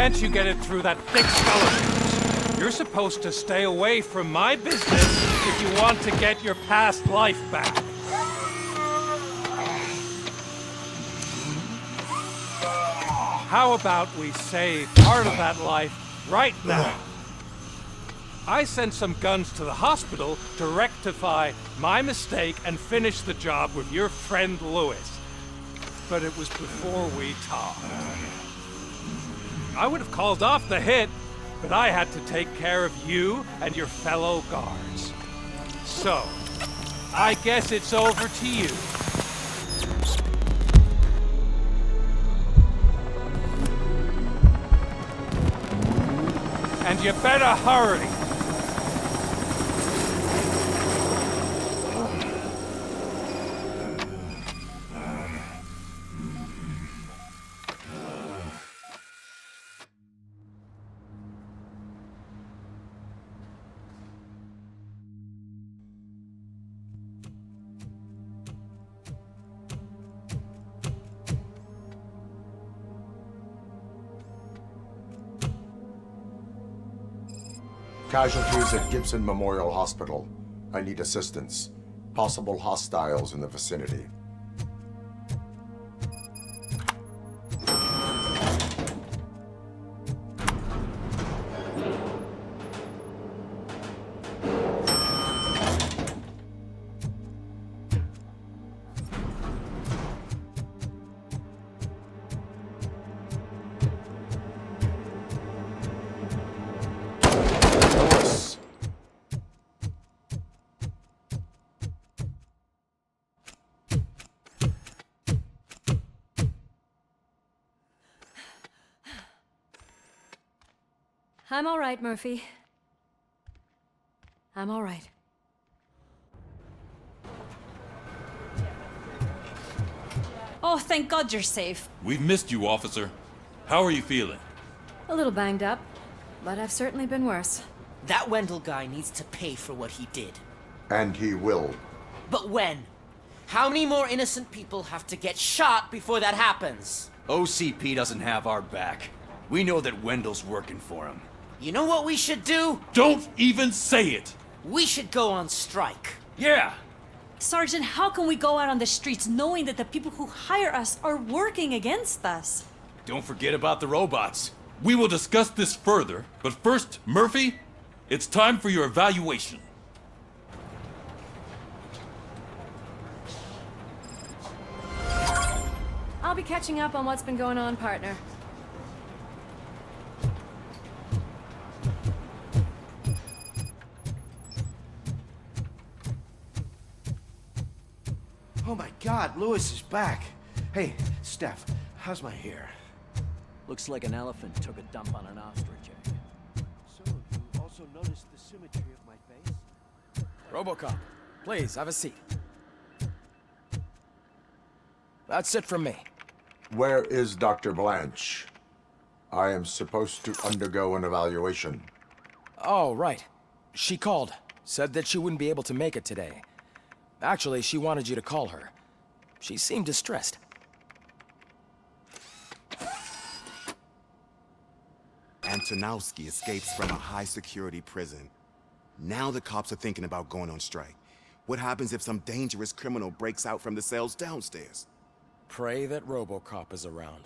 Can't you get it through that thick skull of yours? You're supposed to stay away from my business if you want to get your past life back. How about we save part of that life right now? I sent some guns to the hospital to rectify my mistake and finish the job with your friend Lewis. But it was before we talked. I would have called off the hit, but I had to take care of you and your fellow guards. So, I guess it's over to you. And you better hurry. Casualties at Gibson Memorial Hospital. I need assistance. Possible hostiles in the vicinity. I'm all right, Murphy. I'm all right. Oh, thank God you're safe. We've missed you, officer. How are you feeling? A little banged up, but I've certainly been worse. That Wendell guy needs to pay for what he did. And he will. But when? How many more innocent people have to get shot before that happens? OCP doesn't have our back. We know that Wendell's working for him. You know what we should do? Don't even say it! We should go on strike. Yeah! Sergeant, how can we go out on the streets knowing that the people who hire us are working against us? Don't forget about the robots. We will discuss this further, but first, Murphy, it's time for your evaluation. I'll be catching up on what's been going on, partner. Oh my God, Lewis is back. Hey, Steph, how's my hair? Looks like an elephant took a dump on an ostrich egg. So, you also noticed the symmetry of my face? Robocop, please, have a seat. That's it from me. Where is Dr. Blanche? I am supposed to undergo an evaluation. Oh, right. She called. Said that she wouldn't be able to make it today. Actually, she wanted you to call her. She seemed distressed. Antonowski escapes from a high-security prison. Now the cops are thinking about going on strike. What happens if some dangerous criminal breaks out from the cells downstairs? Pray that Robocop is around.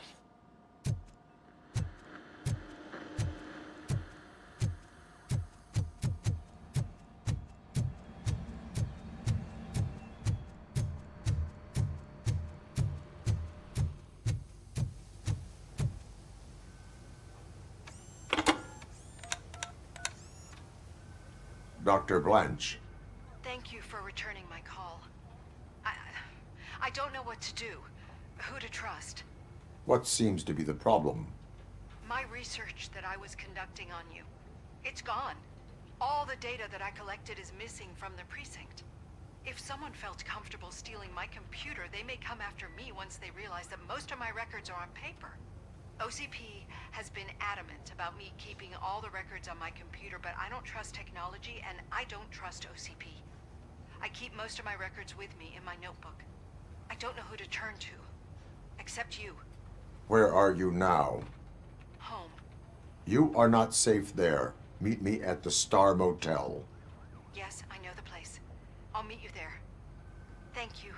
Dr. Blanche. Thank you for returning my call. I don't know what to do. Who to trust. What seems to be the problem? My research that I was conducting on you, it's gone. All the data that I collected is missing from the precinct. If someone felt comfortable stealing my computer, they may come after me once they realize that most of my records are on paper. OCP has been adamant about me keeping all the records on my computer, but I don't trust technology and I don't trust OCP. I keep most of my records with me in my notebook. I don't know who to turn to, except you. Where are you now? Home. You are not safe there. Meet me at the Star Motel. Yes, I know the place. I'll meet you there. Thank you.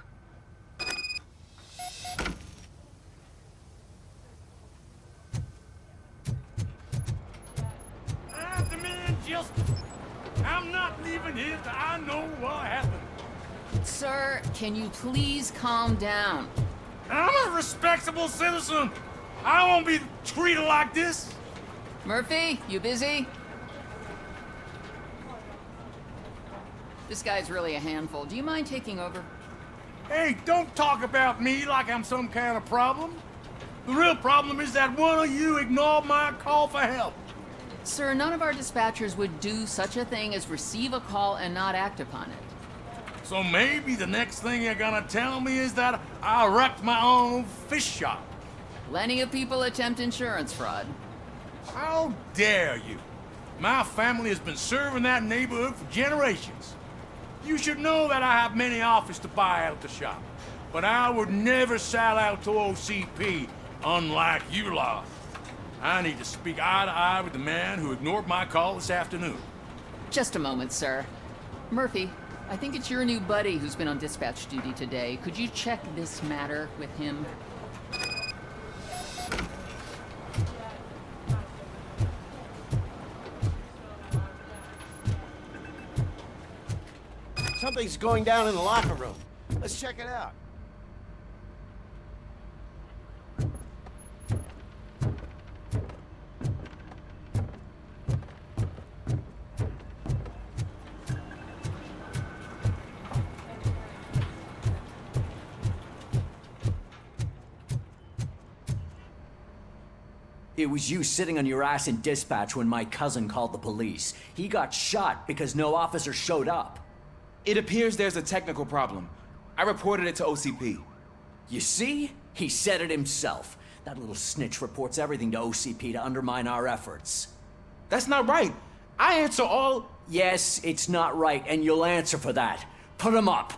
I demand justice. I'm not leaving here till I know what happened. Sir, can you please calm down? I'm a respectable citizen. I won't be treated like this. Murphy, you busy? This guy's really a handful. Do you mind taking over? Hey, don't talk about me like I'm some kind of problem. The real problem is that one of you ignored my call for help. Sir, none of our dispatchers would do such a thing as receive a call and not act upon it. So maybe the next thing you're gonna tell me is that I wrecked my own fish shop. Plenty of people attempt insurance fraud. How dare you? My family has been serving that neighborhood for generations. You should know that I have many offers to buy out the shop, but I would never sell out to OCP, unlike you lot. I need to speak eye to eye with the man who ignored my call this afternoon. Just a moment, sir. Murphy, I think it's your new buddy who's been on dispatch duty today. Could you check this matter with him? Something's going down in the locker room. Let's check it out. It was you sitting on your ass in dispatch when my cousin called the police. He got shot because no officer showed up. It appears there's a technical problem. I reported it to OCP. You see? He said it himself. That little snitch reports everything to OCP to undermine our efforts. That's not right. I answer all... Yes, it's not right, and you'll answer for that. Put him up.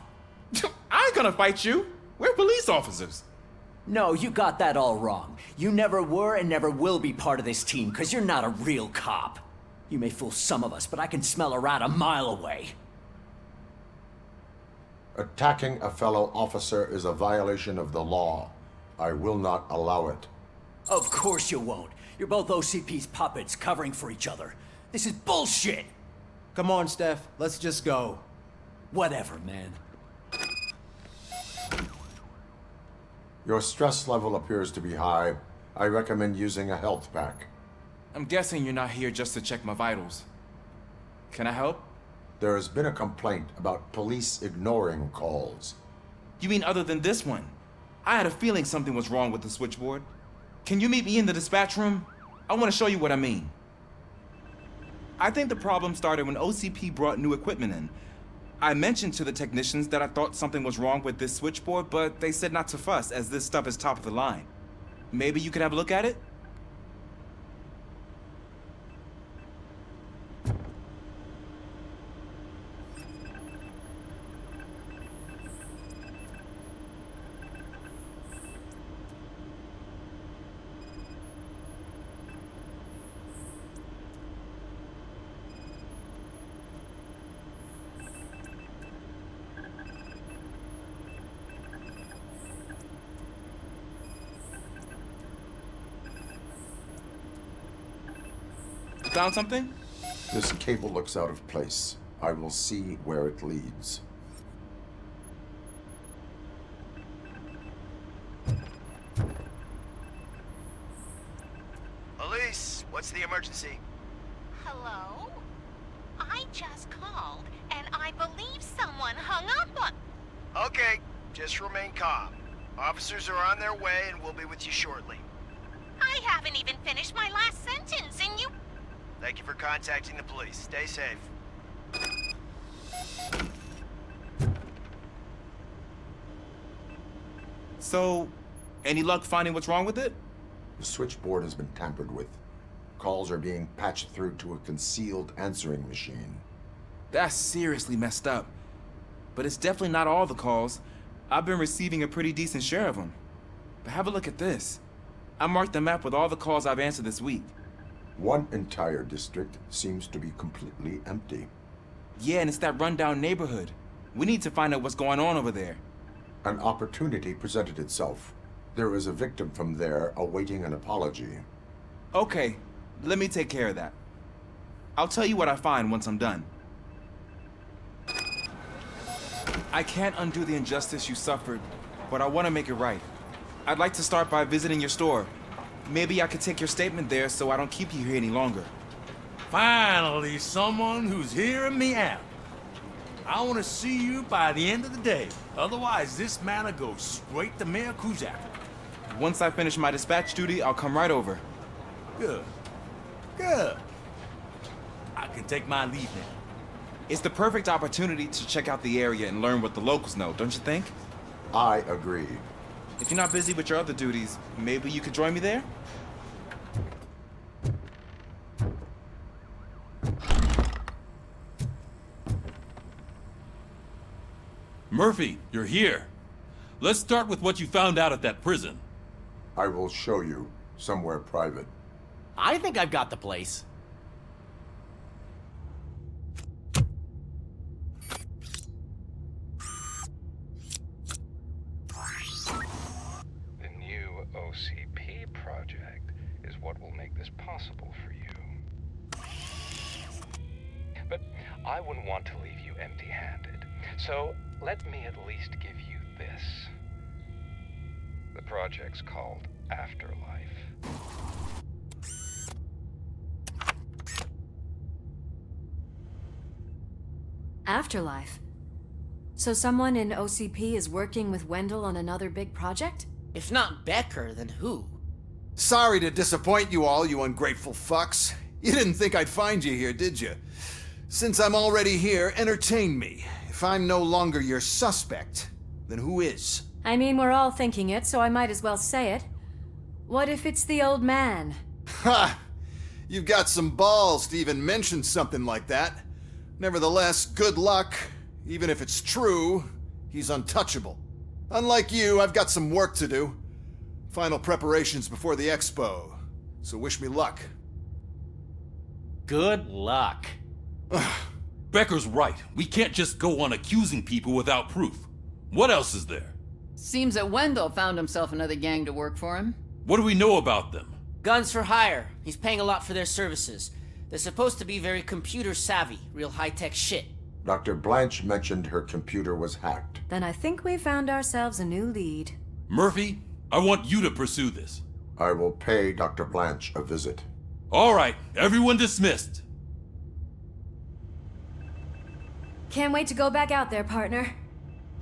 I ain't gonna fight you. We're police officers. No, you got that all wrong. You never were and never will be part of this team, because you're not a real cop. You may fool some of us, but I can smell a rat a mile away. Attacking a fellow officer is a violation of the law. I will not allow it. Of course you won't. You're both OCP's puppets covering for each other. This is bullshit! Come on, Steph. Let's just go. Whatever, man. Your stress level appears to be high. I recommend using a health pack. I'm guessing you're not here just to check my vitals. Can I help? There has been a complaint about police ignoring calls. You mean other than this one? I had a feeling something was wrong with the switchboard. Can you meet me in the dispatch room? I want to show you what I mean. I think the problem started when OCP brought new equipment in. I mentioned to the technicians that I thought something was wrong with this switchboard, but they said not to fuss, as this stuff is top of the line. Maybe you could have a look at it? Found something? This cable looks out of place. I will see where it leads. Elise, what's the emergency? Hello? I just called, and I believe someone hung up on... Okay, just remain calm. Officers are on their way, and we'll be with you shortly. I haven't even finished my last contacting the police. Stay safe. So, any luck finding what's wrong with it? The switchboard has been tampered with. Calls are being patched through to a concealed answering machine. That's seriously messed up. But it's definitely not all the calls. I've been receiving a pretty decent share of them. But have a look at this. I marked the map with all the calls I've answered this week. One entire district seems to be completely empty. Yeah, and it's that rundown neighborhood. We need to find out what's going on over there. An opportunity presented itself. There is a victim from there awaiting an apology. Okay, let me take care of that. I'll tell you what I find once I'm done. I can't undo the injustice you suffered, but I want to make it right. I'd like to start by visiting your store. Maybe I could take your statement there so I don't keep you here any longer. Finally, someone who's hearing me out. I want to see you by the end of the day. Otherwise, this matter goes straight to Mayor Kuzak. Once I finish my dispatch duty, I'll come right over. Good. Good. I can take my leave now. It's the perfect opportunity to check out the area and learn what the locals know, don't you think? I agree. If you're not busy with your other duties, maybe you could join me there? Murphy, you're here. Let's start with what you found out at that prison. I will show you somewhere private. I think I've got the place. The new OCP project is what will make this possible for you. But I wouldn't want to leave you empty-handed, so let me at least give you this. The project's called Afterlife. Afterlife? So someone in OCP is working with Wendell on another big project? If not Becker, then who? Sorry to disappoint you all, you ungrateful fucks. You didn't think I'd find you here, did you? Since I'm already here, entertain me. If I'm no longer your suspect, then who is? I mean, we're all thinking it, so I might as well say it. What if it's the old man? Ha! You've got some balls to even mention something like that. Nevertheless, good luck. Even if it's true, he's untouchable. Unlike you, I've got some work to do. Final preparations before the expo. So wish me luck. Good luck. Becker's right. We can't just go on accusing people without proof. What else is there? Seems that Wendell found himself another gang to work for him. What do we know about them? Guns for hire. He's paying a lot for their services. They're supposed to be very computer savvy, real high-tech shit. Dr. Blanche mentioned her computer was hacked. Then I think we found ourselves a new lead. Murphy, I want you to pursue this. I will pay Dr. Blanche a visit. All right, everyone dismissed. Can't wait to go back out there, partner.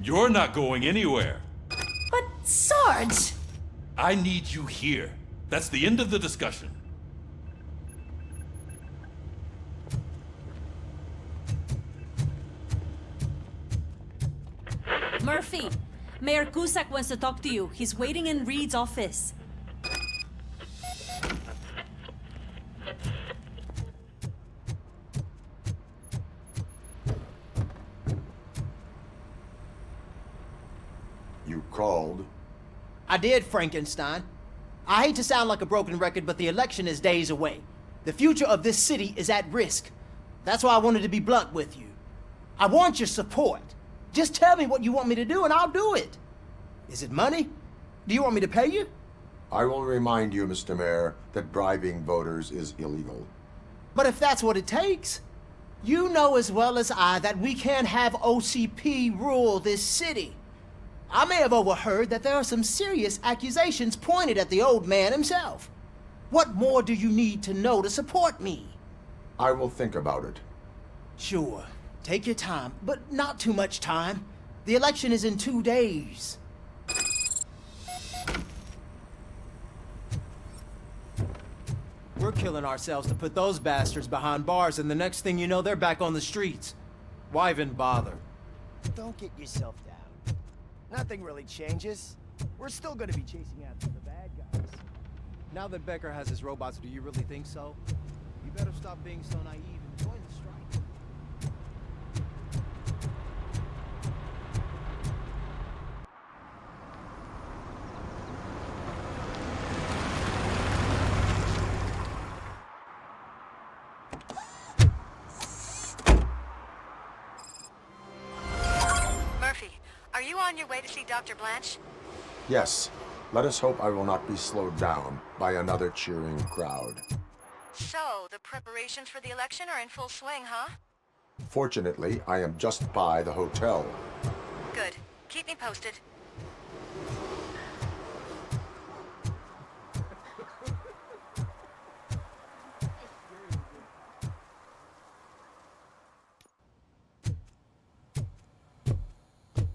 You're not going anywhere. But Sarge! I need you here. That's the end of the discussion. Murphy, Mayor Cusack wants to talk to you. He's waiting in Reed's office. You called? I did, Frankenstein. I hate to sound like a broken record, but the election is days away. The future of this city is at risk. That's why I wanted to be blunt with you. I want your support. Just tell me what you want me to do and I'll do it. Is it money? Do you want me to pay you? I will remind you, Mr. Mayor, that bribing voters is illegal. But if that's what it takes, you know as well as I that we can't have OCP rule this city. I may have overheard that there are some serious accusations pointed at the old man himself. What more do you need to know to support me? I will think about it. Sure. Take your time, but not too much time. The election is in 2 days. We're killing ourselves to put those bastards behind bars, and the next thing you know, they're back on the streets. Why even bother? Don't get yourself down. Nothing really changes. We're still gonna be chasing after the bad guys. Now that Becker has his robots, do you really think so? You better stop being so naive and join the strike. Murphy, are you on your way to see Dr. Blanche? Yes. Let us hope I will not be slowed down by another cheering crowd. So, the preparations for the election are in full swing, huh? Fortunately, I am just by the hotel. Good. Keep me posted.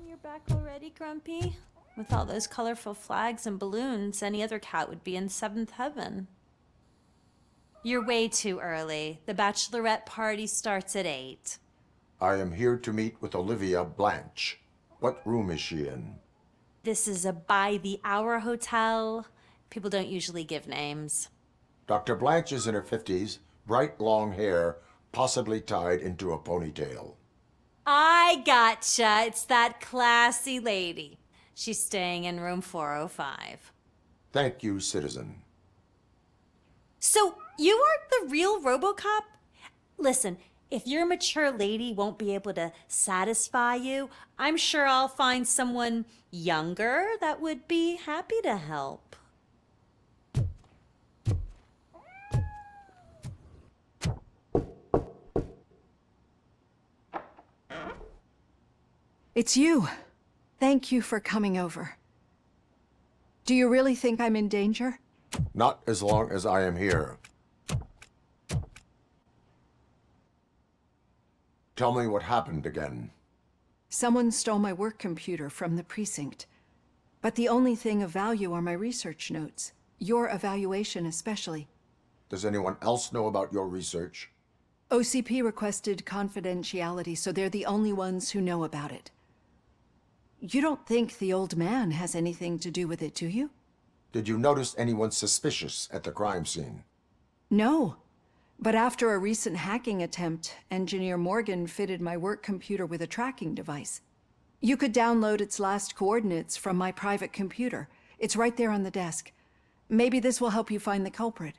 You're back already, Grumpy? With all those colorful flags and balloons, any other cat would be in seventh heaven. You're way too early. The bachelorette party starts at 8. I am here to meet with Olivia Blanche. What room is she in? This is a by-the-hour hotel. People don't usually give names. Dr. Blanche is in her 50s, bright long hair, possibly tied into a ponytail. I gotcha. It's that classy lady. She's staying in room 405. Thank you, citizen. So, you aren't the real Robocop? Listen, if your mature lady won't be able to satisfy you, I'm sure I'll find someone younger that would be happy to help. It's you. Thank you for coming over. Do you really think I'm in danger? Not as long as I am here. Tell me what happened again. Someone stole my work computer from the precinct. But the only thing of value are my research notes. Your evaluation especially. Does anyone else know about your research? OCP requested confidentiality, so they're the only ones who know about it. You don't think the old man has anything to do with it, do you? Did you notice anyone suspicious at the crime scene? No. But after a recent hacking attempt, Engineer Morgan fitted my work computer with a tracking device. You could download its last coordinates from my private computer. It's right there on the desk. Maybe this will help you find the culprit.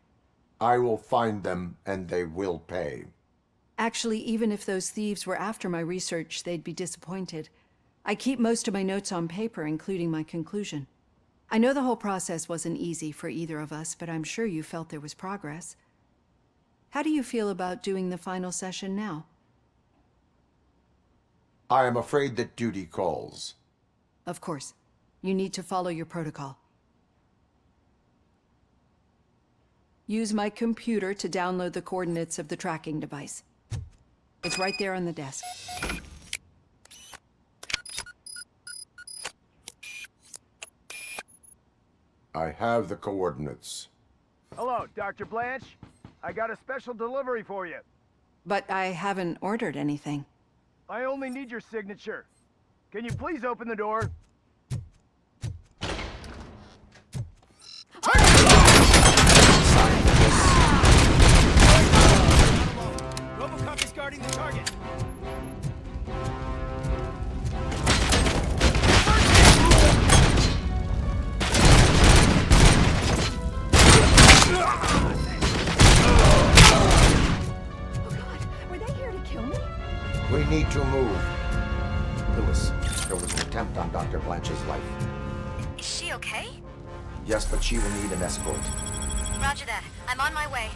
I will find them, and they will pay. Actually, even if those thieves were after my research, they'd be disappointed. I keep most of my notes on paper, including my conclusion. I know the whole process wasn't easy for either of us, but I'm sure you felt there was progress. How do you feel about doing the final session now? I am afraid that duty calls. Of course. You need to follow your protocol. Use my computer to download the coordinates of the tracking device. It's right there on the desk. I have the coordinates. Hello, Dr. Blanche. I got a special delivery for you. But I haven't ordered anything. I only need your signature. Can you please open the door? Robocop is guarding the target. We need to move. Lewis, there was an attempt on Dr. Blanche's life. Is she okay? Yes, but she will need an escort. Roger that. I'm on my way.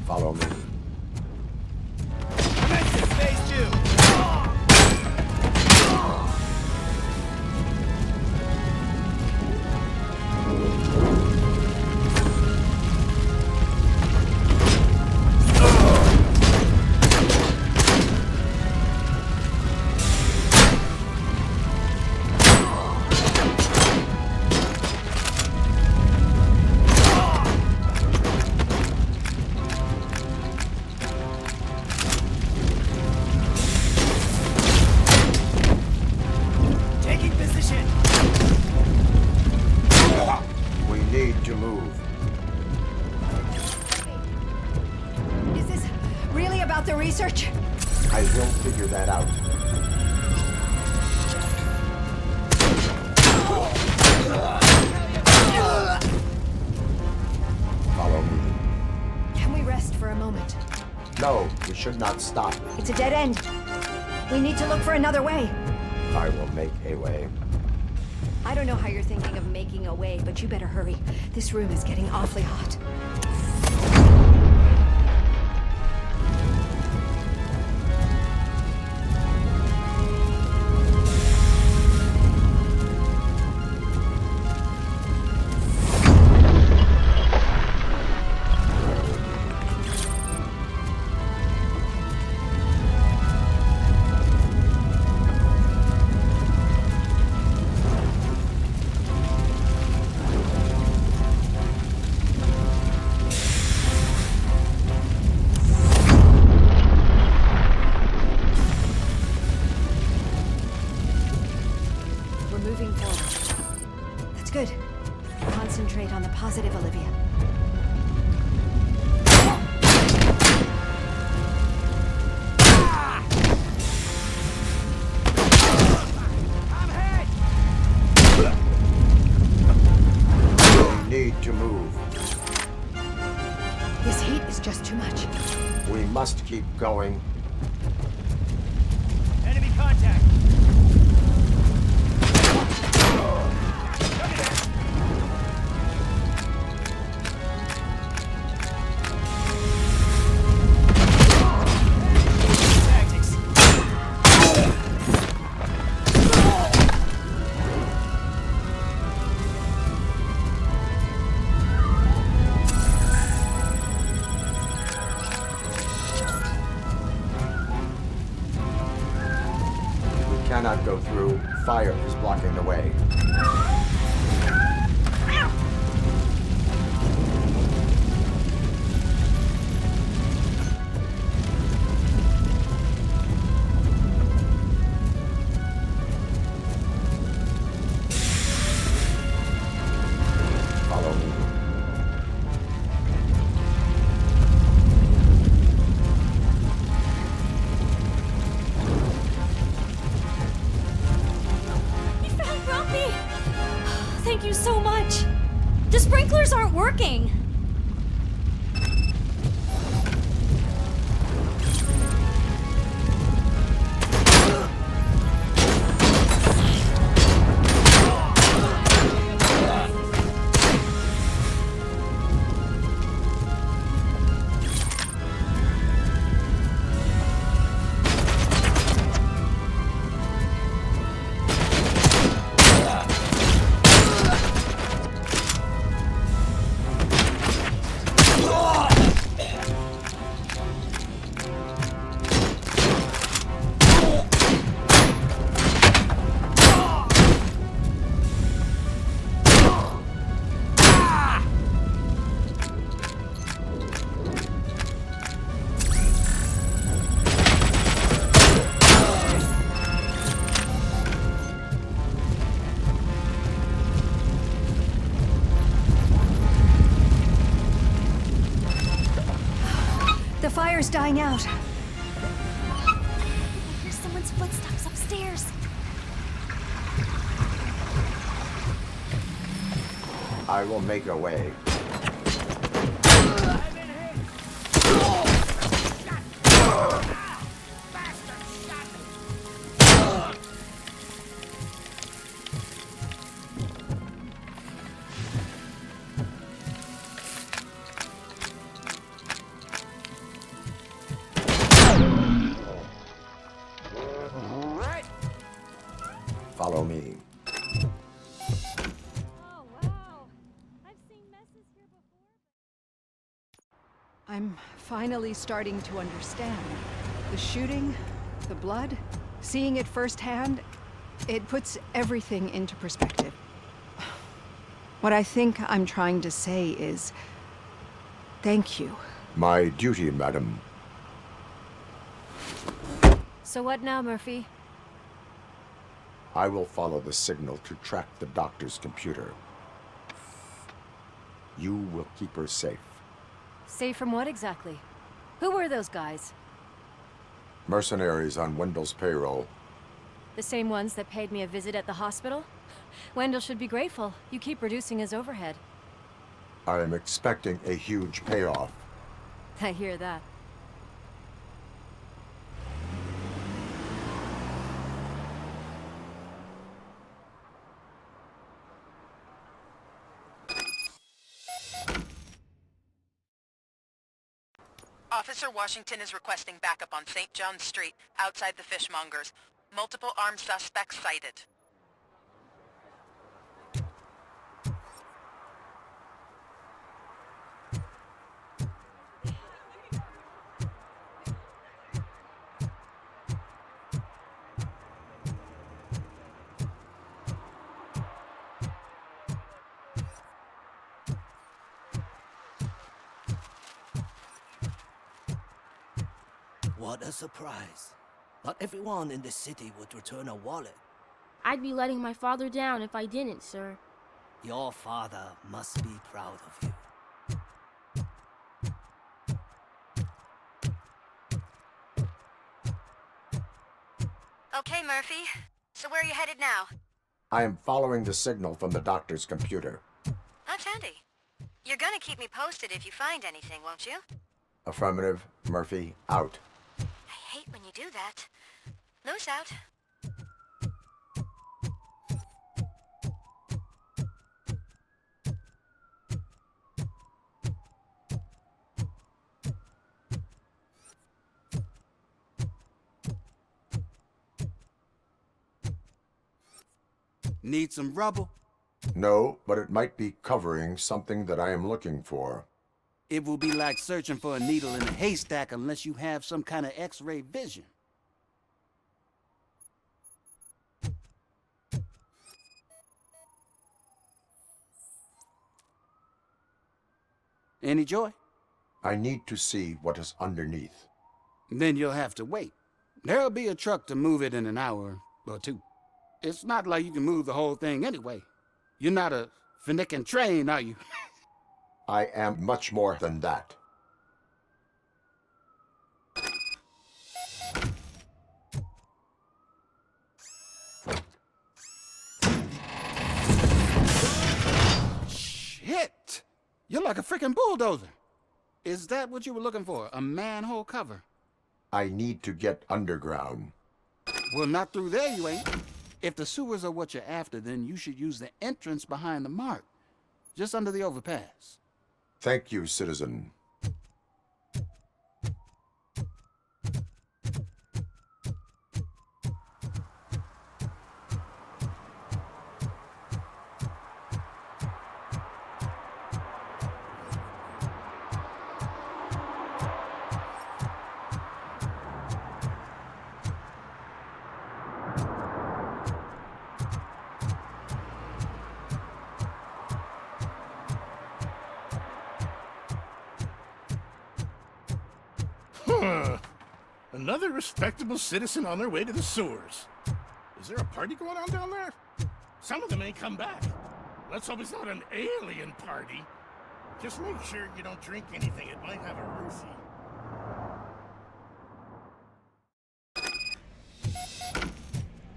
Follow me. Commencing phase 2! research. I will figure that out. Follow me. Can we rest for a moment? No, we should not stop. It's a dead end. We need to look for another way. I will make a way. I don't know how you're thinking of making a way, but you better hurry. This room is getting awfully hot. Good. Concentrate on the positive, Olivia. We need to move. This heat is just too much. We must keep going. Enemy contact! Cannot go through. Fire is blocking the way. Follow me. Thank you so much. The sprinklers aren't working. The fire's dying out. I hear someone's footsteps upstairs. I will make a way. Follow me. I'm finally starting to understand. The shooting, the blood, seeing it firsthand, it puts everything into perspective. What I think I'm trying to say is, thank you. My duty, madam. So what now, Murphy? I will follow the signal to track the doctor's computer. You will keep her safe. Safe from what exactly? Who were those guys? Mercenaries on Wendell's payroll. The same ones that paid me a visit at the hospital? Wendell should be grateful. You keep reducing his overhead. I am expecting a huge payoff. I hear that. Officer Washington is requesting backup on St. John's Street, outside the fishmongers. Multiple armed suspects sighted. What a surprise. Not everyone in the city would return a wallet. I'd be letting my father down if I didn't, sir. Your father must be proud of you. Okay, Murphy. So where are you headed now? I am following the signal from the doctor's computer. That's handy. You're gonna keep me posted if you find anything, won't you? Affirmative. Murphy, out. I hate when you do that. Loose out. Need some rubber? No, but it might be covering something that I am looking for. It will be like searching for a needle in a haystack unless you have some kind of X-ray vision. Any joy? I need to see what is underneath. Then you'll have to wait. There'll be a truck to move it in an hour or two. It's not like you can move the whole thing anyway. You're not a finicking train, are you? I am much more than that. Shit! You're like a freaking bulldozer. Is that what you were looking for? A manhole cover? I need to get underground. Well, not through there, you ain't. If the sewers are what you're after, then you should use the entrance behind the mark, just under the overpass. Thank you, citizen. Another respectable citizen on their way to the sewers. Is there a party going on down there? Some of them ain't come back. Let's hope it's not an alien party. Just make sure you don't drink anything. It might have a roofie.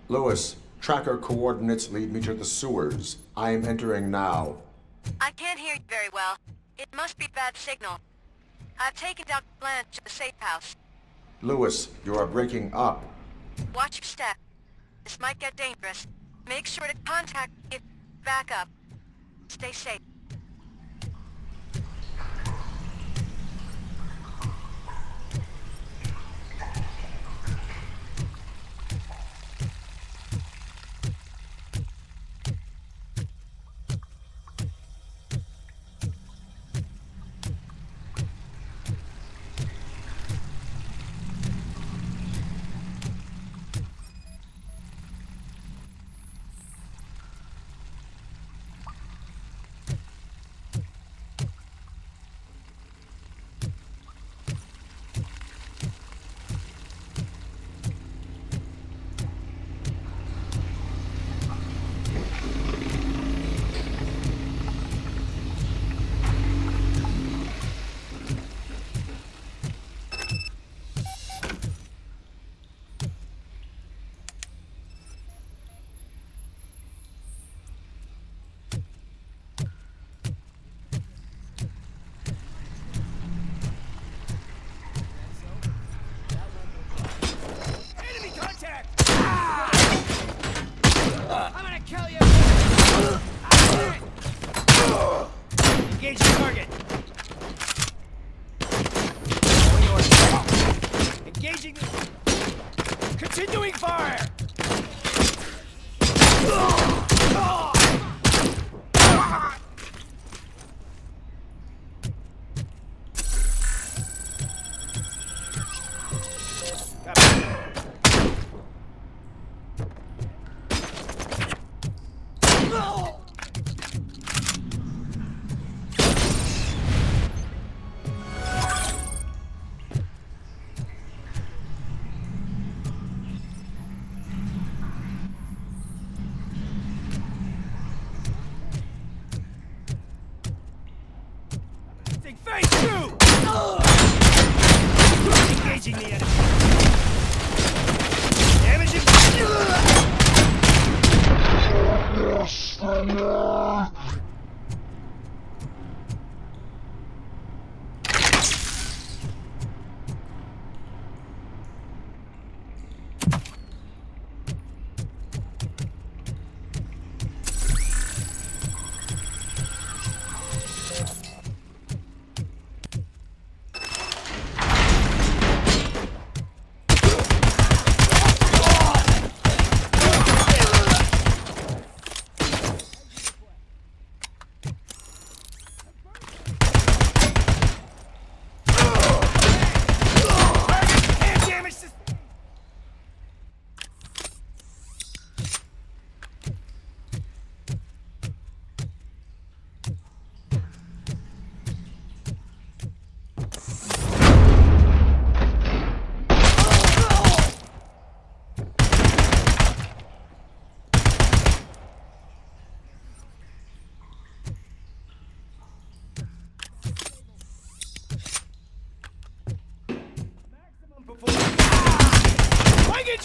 Lewis, tracker coordinates lead me to the sewers. I am entering now. I can't hear you very well. It must be bad signal. I've taken down Blanche to the safe house. Lewis, you are breaking up. Watch your step. This might get dangerous. Make sure to contact me. Back up. Stay safe.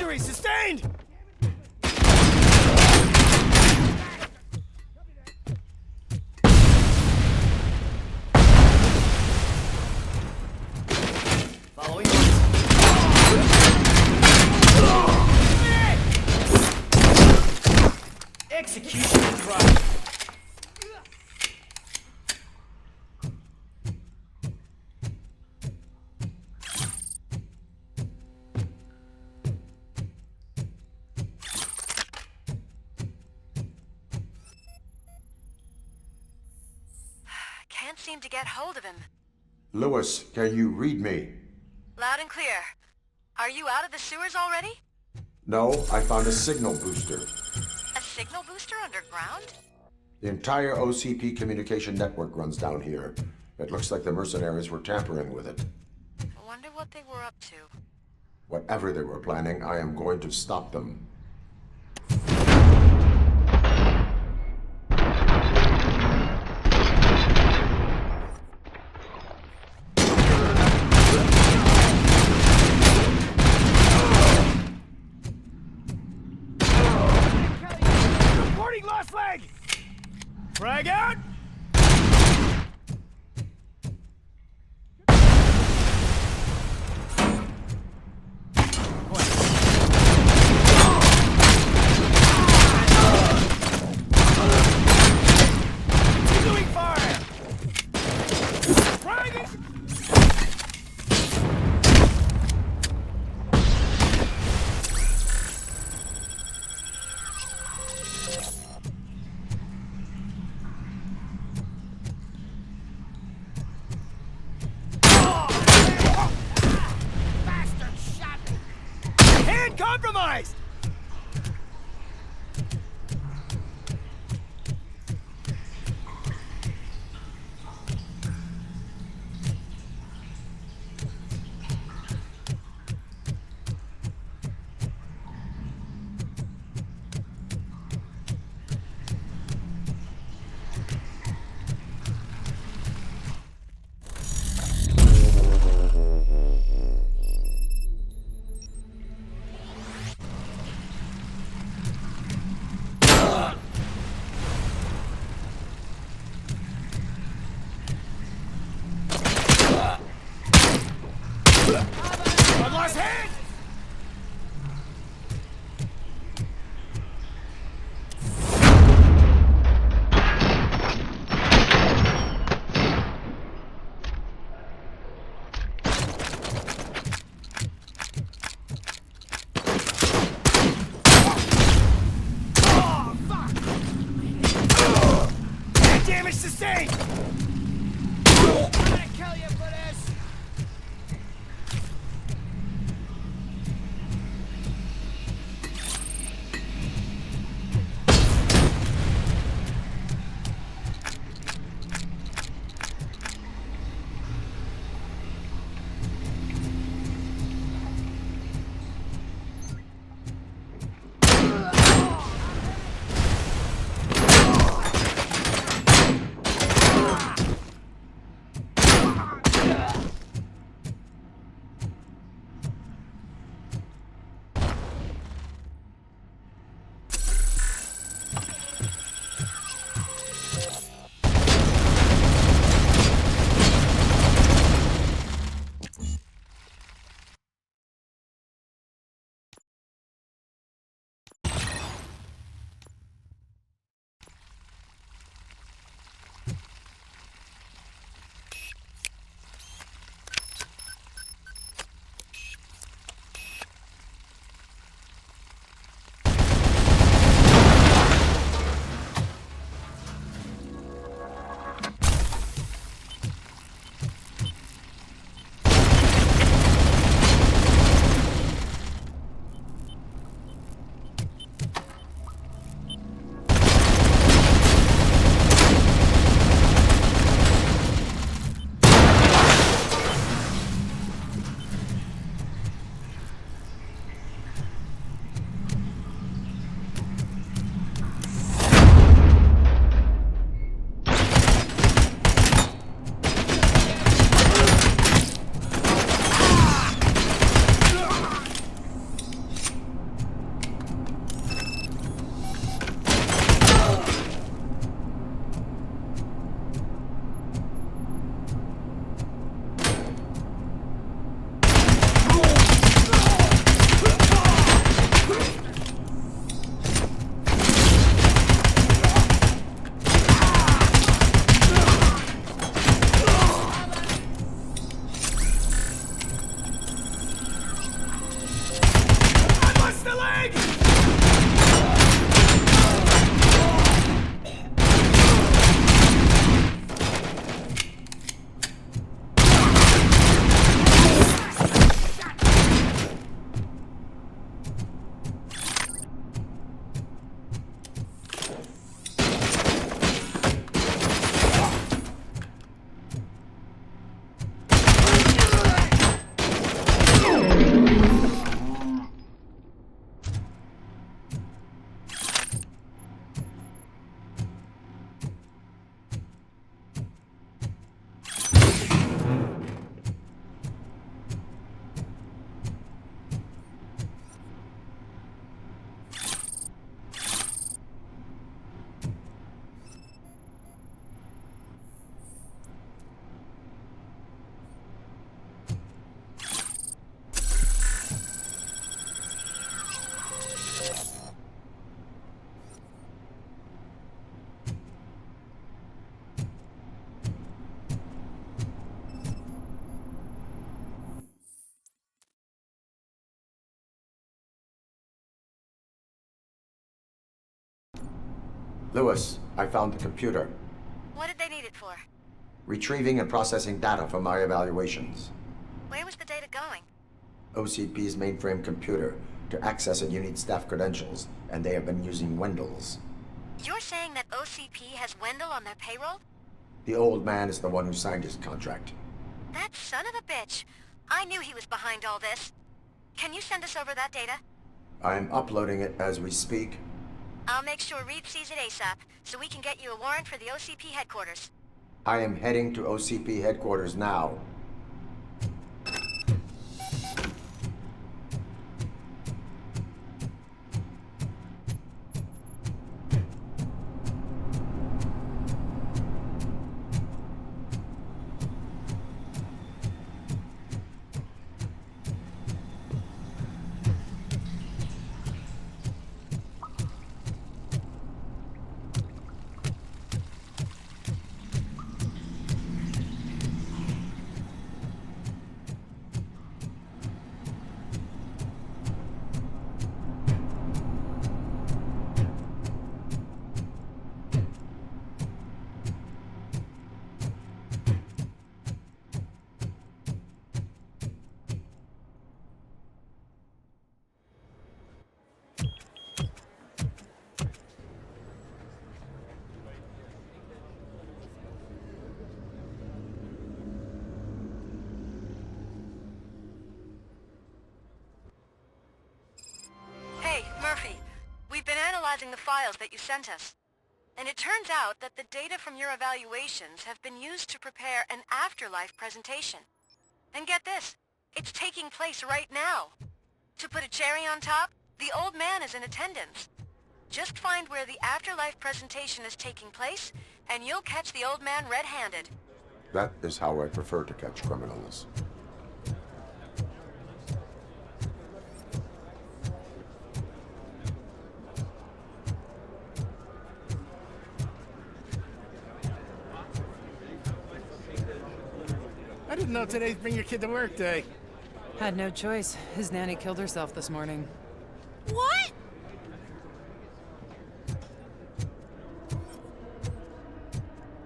Injury sustained! Following execution in progress. Can't seem to get hold of him. Lewis, can you read me? Loud and clear. Are you out of the sewers already? No, I found a signal booster. A signal booster underground? The entire OCP communication network runs down here. It looks like the mercenaries were tampering with it. I wonder what they were up to. Whatever they were planning, I am going to stop them. Reporting lost leg! Frag out! Continuing fire! Fragging! Bastard shot me! Hand compromised! I've lost hand! Oh, fuck! Head damage sustained! I'm gonna kill you for this! Lewis, I found the computer. What did they need it for? Retrieving and processing data from my evaluations. Where was the data going? OCP's mainframe computer. To access it, you need staff credentials, and they have been using Wendell's. You're saying that OCP has Wendell on their payroll? The old man is the one who signed his contract. That son of a bitch. I knew he was behind all this. Can you send us over that data? I'm uploading it as we speak. I'll make sure Reed sees it ASAP, so we can get you a warrant for the OCP headquarters. I am heading to OCP headquarters now. Hey, Murphy. We've been analyzing the files that you sent us. And it turns out that the data from your evaluations have been used to prepare an afterlife presentation. And get this, it's taking place right now. To put a cherry on top, the old man is in attendance. Just find where the afterlife presentation is taking place, and you'll catch the old man red-handed. That is how I prefer to catch criminals. I didn't know today's Bring Your Kid to Work Day. Had no choice. His nanny killed herself this morning. What?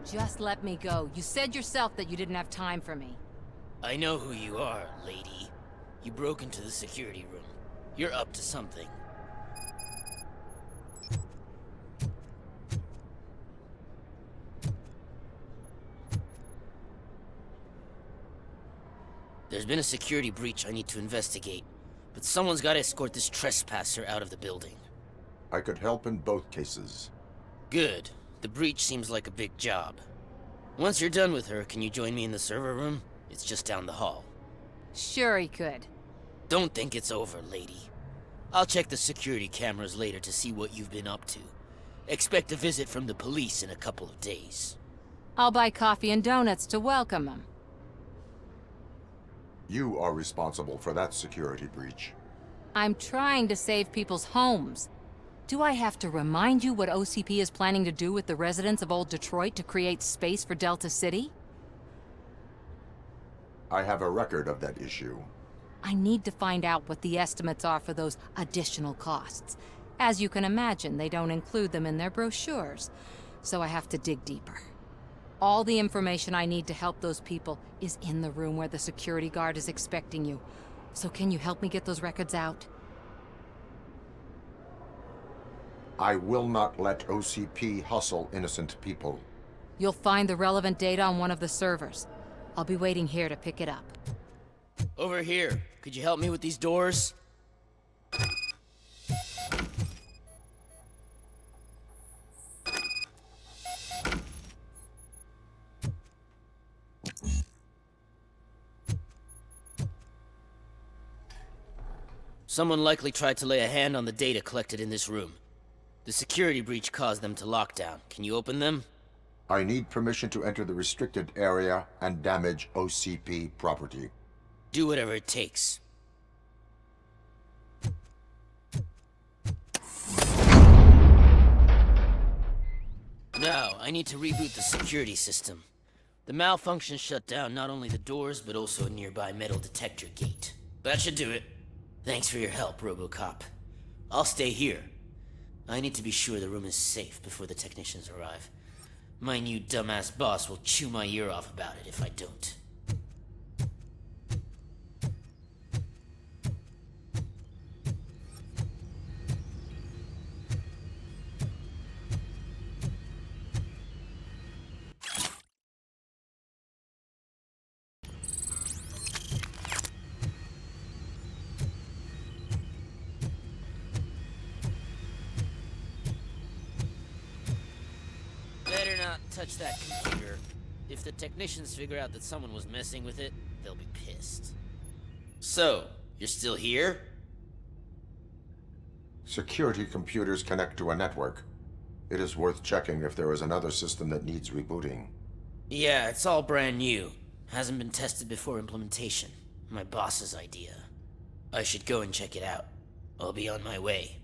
Just let me go. You said yourself that you didn't have time for me. I know who you are, lady. You broke into the security room. You're up to something. There's been a security breach I need to investigate, but someone's got to escort this trespasser out of the building. I could help in both cases. Good. The breach seems like a big job. Once you're done with her, can you join me in the server room? It's just down the hall. Sure he could. Don't think it's over, lady. I'll check the security cameras later to see what you've been up to. Expect a visit from the police in a couple of days. I'll buy coffee and donuts to welcome him. You are responsible for that security breach. I'm trying to save people's homes. Do I have to remind you what OCP is planning to do with the residents of Old Detroit to create space for Delta City? I have a record of that issue. I need to find out what the estimates are for those additional costs. As you can imagine, they don't include them in their brochures, so I have to dig deeper. All the information I need to help those people is in the room where the security guard is expecting you. So can you help me get those records out? I will not let OCP hustle innocent people. You'll find the relevant data on one of the servers. I'll be waiting here to pick it up. Over here. Could you help me with these doors? Someone likely tried to lay a hand on the data collected in this room. The security breach caused them to lock down. Can you open them? I need permission to enter the restricted area and damage OCP property. Do whatever it takes. Now, I need to reboot the security system. The malfunction shut down not only the doors, but also a nearby metal detector gate. That should do it. Thanks for your help, Robocop. I'll stay here. I need to be sure the room is safe before the technicians arrive. My new dumbass boss will chew my ear off about it if I don't. Better not touch that computer. If the technicians figure out that someone was messing with it, they'll be pissed. So, you're still here? Security computers connect to a network. It is worth checking if there is another system that needs rebooting. Yeah, it's all brand new. Hasn't been tested before implementation. My boss's idea. I should go and check it out. I'll be on my way.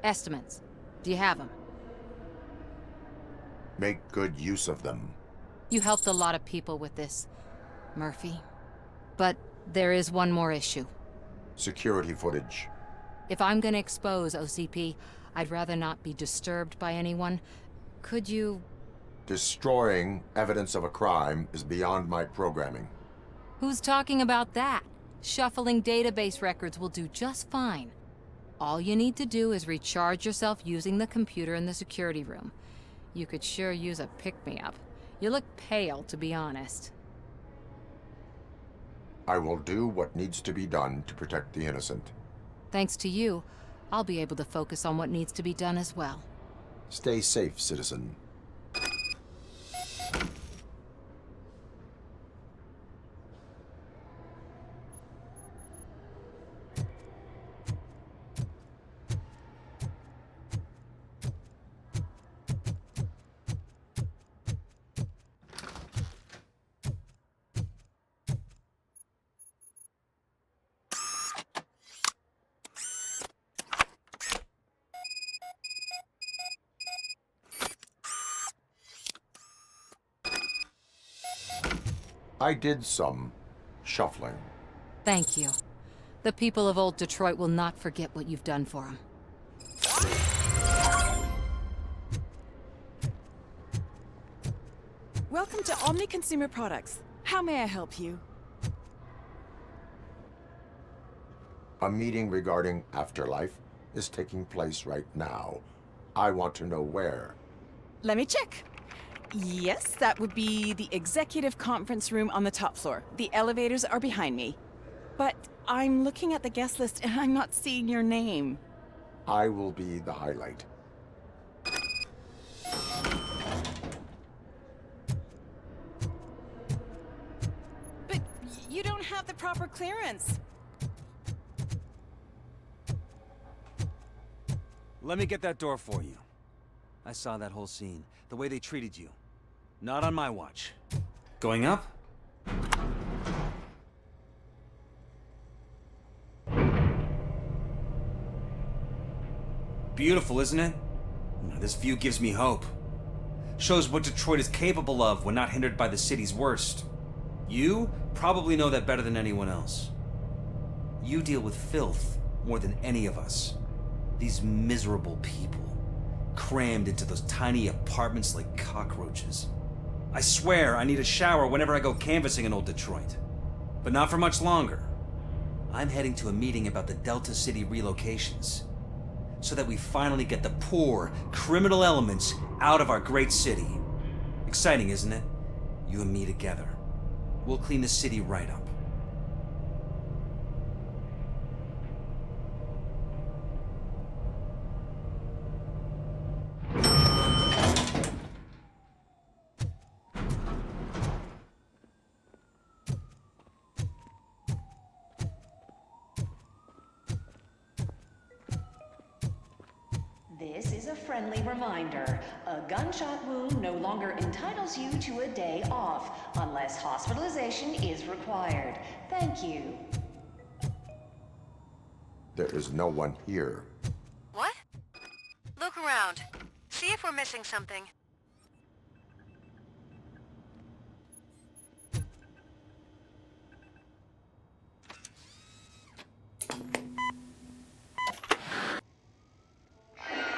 Estimates. Do you have them? Make good use of them. You helped a lot of people with this, Murphy. But there is one more issue. Security footage. If I'm gonna expose OCP, I'd rather not be disturbed by anyone. Could you... Destroying evidence of a crime is beyond my programming. Who's talking about that? Shuffling database records will do just fine. All you need to do is recharge yourself using the computer in the security room. You could sure use a pick-me-up. You look pale, to be honest. I will do what needs to be done to protect the innocent. Thanks to you, I'll be able to focus on what needs to be done as well. Stay safe, citizen. I did some shuffling. Thank you. The people of old Detroit will not forget what you've done for them. Welcome to Omni Consumer Products. How may I help you? A meeting regarding afterlife is taking place right now. I want to know where. Let me check. Yes, that would be the executive conference room on the top floor. The elevators are behind me. But I'm looking at the guest list and I'm not seeing your name. I will be the highlight. But you don't have the proper clearance. Let me get that door for you. I saw that whole scene. The way they treated you. Not on my watch. Going up? Beautiful, isn't it? This view gives me hope. Shows what Detroit is capable of when not hindered by the city's worst. You probably know that better than anyone else. You deal with filth more than any of us. These miserable people, crammed into those tiny apartments like cockroaches. I swear I need a shower whenever I go canvassing in old Detroit. But not for much longer. I'm heading to a meeting about the Delta City relocations, so that we finally get the poor, criminal elements out of our great city. Exciting, isn't it? You and me together. We'll clean the city right up. This is a friendly reminder. A gunshot wound no longer entitles you to a day off, unless hospitalization is required. Thank you. There is no one here. What? Look around. See if we're missing something.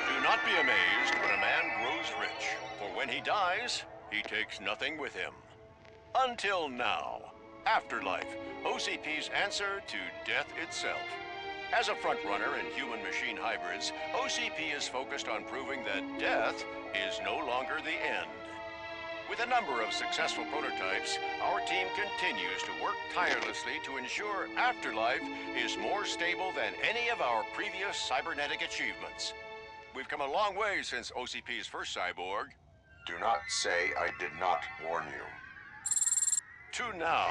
Do not be amazed when a man grows rich, for when he dies, he takes nothing with him. Until now. Afterlife, OCP's answer to death itself. As a frontrunner in human-machine hybrids, OCP is focused on proving that death is no longer the end. With a number of successful prototypes, our team continues to work tirelessly to ensure Afterlife is more stable than any of our previous cybernetic achievements. We've come a long way since OCP's first cyborg. Do not say I did not warn you. To now.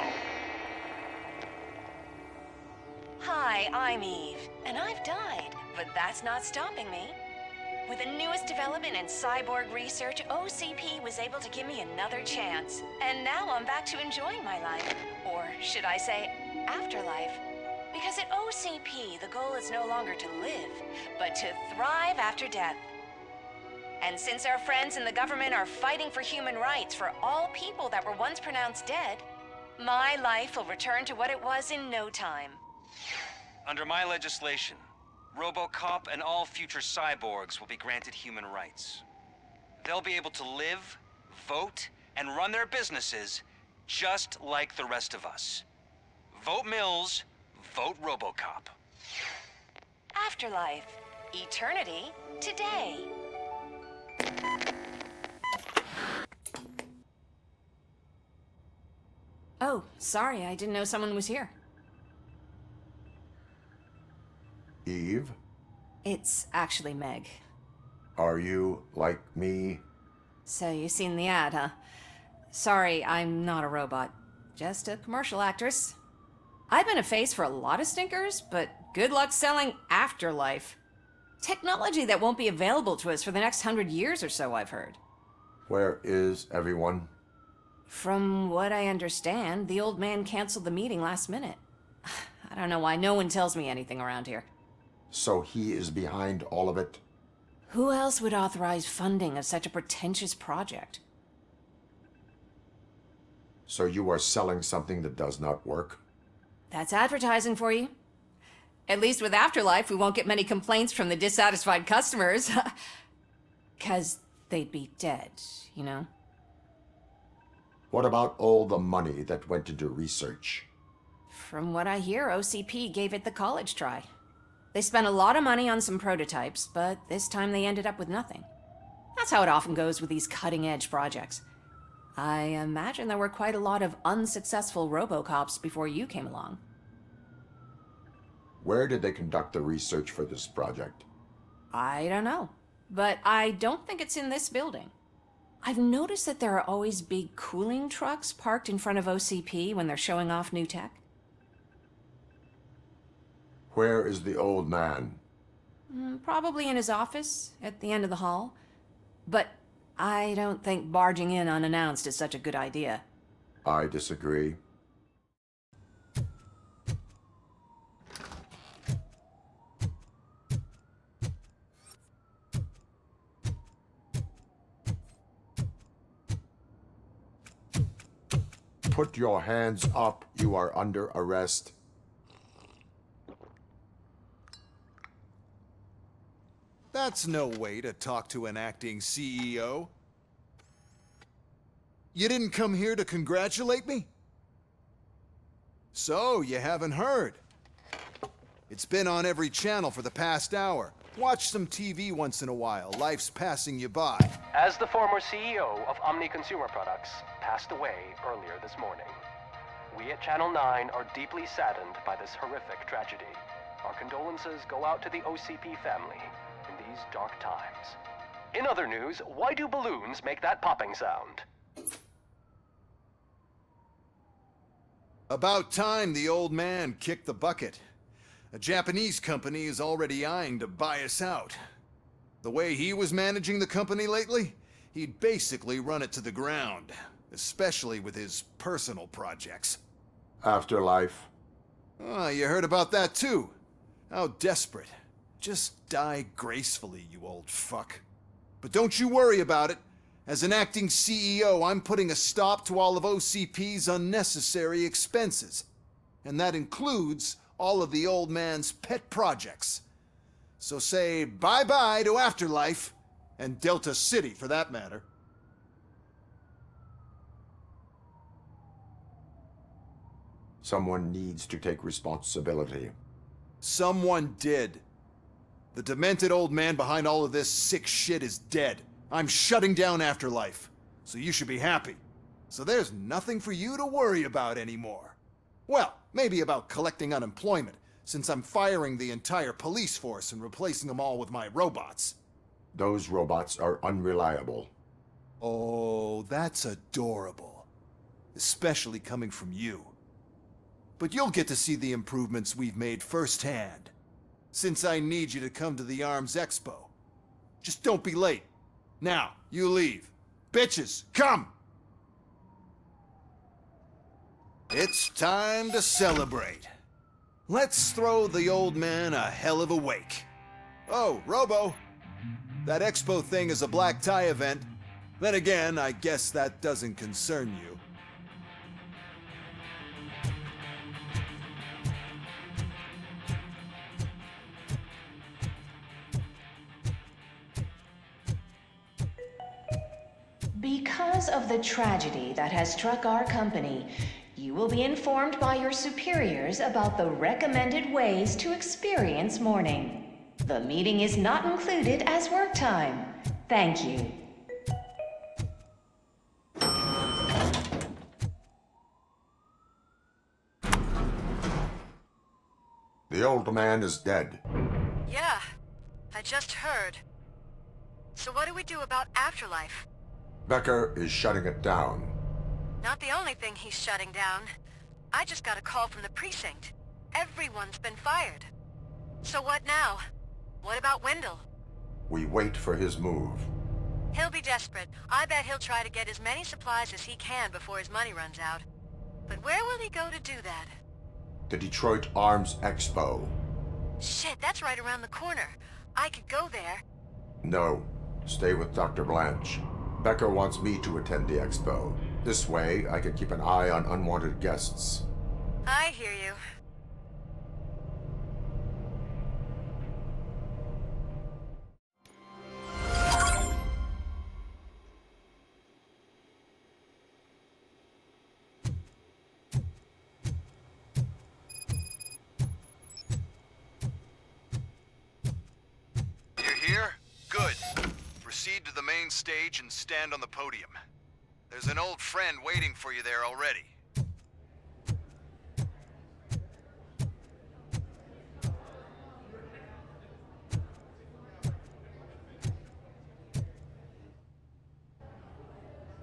Hi, I'm Eve, and I've died, but that's not stopping me. With the newest development in cyborg research, OCP was able to give me another chance. And now I'm back to enjoying my life. Or should I say, afterlife? Because at OCP, the goal is no longer to live, but to thrive after death. And since our friends in the government are fighting for human rights for all people that were once pronounced dead, my life will return to what it was in no time. Under my legislation, Robocop and all future cyborgs will be granted human rights. They'll be able to live, vote, and run their businesses just like the rest of us. Vote Mills, vote Robocop. Afterlife. Eternity. Today. Oh, sorry, I didn't know someone was here. Eve? It's actually Meg. Are you like me? So you've seen the ad, huh? Sorry, I'm not a robot. Just a commercial actress. I've been a face for a lot of stinkers, but good luck selling Afterlife. Technology that won't be available to us for the next 100 years or so, I've heard. Where is everyone? From what I understand, the old man canceled the meeting last minute. I don't know why no one tells me anything around here. So he is behind all of it? Who else would authorize funding of such a pretentious project? So you are selling something that does not work? That's advertising for you. At least with Afterlife, we won't get many complaints from the dissatisfied customers. 'Cause they'd be dead, you know? What about all the money that went into research? From what I hear, OCP gave it the college try. They spent a lot of money on some prototypes, but this time they ended up with nothing. That's how it often goes with these cutting-edge projects. I imagine there were quite a lot of unsuccessful Robocops before you came along. Where did they conduct the research for this project? I don't know, but I don't think it's in this building. I've noticed that there are always big cooling trucks parked in front of OCP when they're showing off new tech. Where is the old man? Probably in his office, at the end of the hall. But I don't think barging in unannounced is such a good idea. I disagree. Put your hands up. You are under arrest. That's no way to talk to an acting CEO. You didn't come here to congratulate me? So, you haven't heard. It's been on every channel for the past hour. Watch some TV once in a while. Life's passing you by. As the former CEO of Omni Consumer Products passed away earlier this morning, we at Channel 9 are deeply saddened by this horrific tragedy. Our condolences go out to the OCP family in these dark times. In other news, why do balloons make that popping sound? About time the old man kicked the bucket. A Japanese company is already eyeing to buy us out. The way he was managing the company lately, he'd basically run it to the ground, especially with his personal projects. Afterlife. Oh, you heard about that too. How desperate. Just die gracefully, you old fuck. But don't you worry about it. As an acting CEO, I'm putting a stop to all of OCP's unnecessary expenses. And that includes all of the old man's pet projects. So say bye-bye to Afterlife, and Delta City for that matter. Someone needs to take responsibility. Someone did. The demented old man behind all of this sick shit is dead. I'm shutting down Afterlife, so you should be happy. So there's nothing for you to worry about anymore. Well, maybe about collecting unemployment, since I'm firing the entire police force and replacing them all with my robots. Those robots are unreliable. Oh, that's adorable. Especially coming from you. But you'll get to see the improvements we've made firsthand, since I need you to come to the Arms Expo. Just don't be late. Now, you leave. Bitches, come! It's time to celebrate. Let's throw the old man a hell of a wake. Oh, Robo. That expo thing is a black tie event. Then again, I guess that doesn't concern you. Because of the tragedy that has struck our company, you will be informed by your superiors about the recommended ways to experience mourning. The meeting is not included as work time. Thank you. The old man is dead. Yeah, I just heard. So what do we do about Afterlife? Becker is shutting it down. Not the only thing he's shutting down. I just got a call from the precinct. Everyone's been fired. So what now? What about Wendell? We wait for his move. He'll be desperate. I bet he'll try to get as many supplies as he can before his money runs out. But where will he go to do that? The Detroit Arms Expo. Shit, that's right around the corner. I could go there. No, stay with Dr. Blanche. Becker wants me to attend the expo. This way, I can keep an eye on unwanted guests. I hear you. You're here? Good. Proceed to the main stage and stand on the podium. There's an old friend waiting for you there already.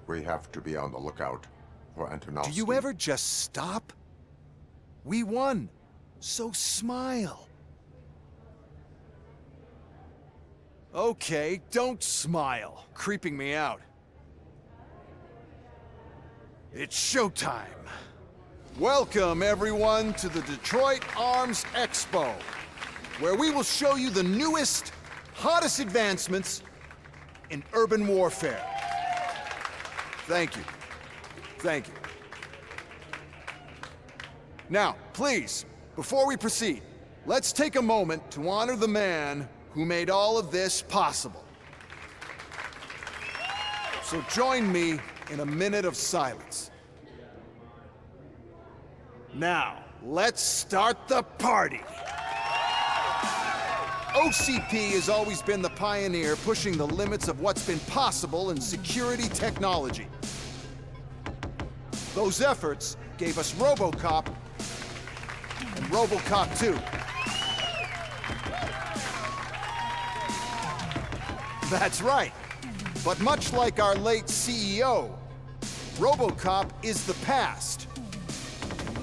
We have to be on the lookout for Antonovsky. Do you ever just stop? We won, so smile. Okay, don't smile. Creeping me out. It's showtime. Welcome, everyone, to the Detroit Arms Expo, where we will show you the newest, hottest advancements in urban warfare. Thank you. Thank you. Now, please, before we proceed, let's take a moment to honor the man who made all of this possible. So join me in a minute of silence. Now, let's start the party. OCP has always been the pioneer pushing the limits of what's been possible in security technology. Those efforts gave us Robocop and Robocop 2. That's right. But much like our late CEO, Robocop is the past.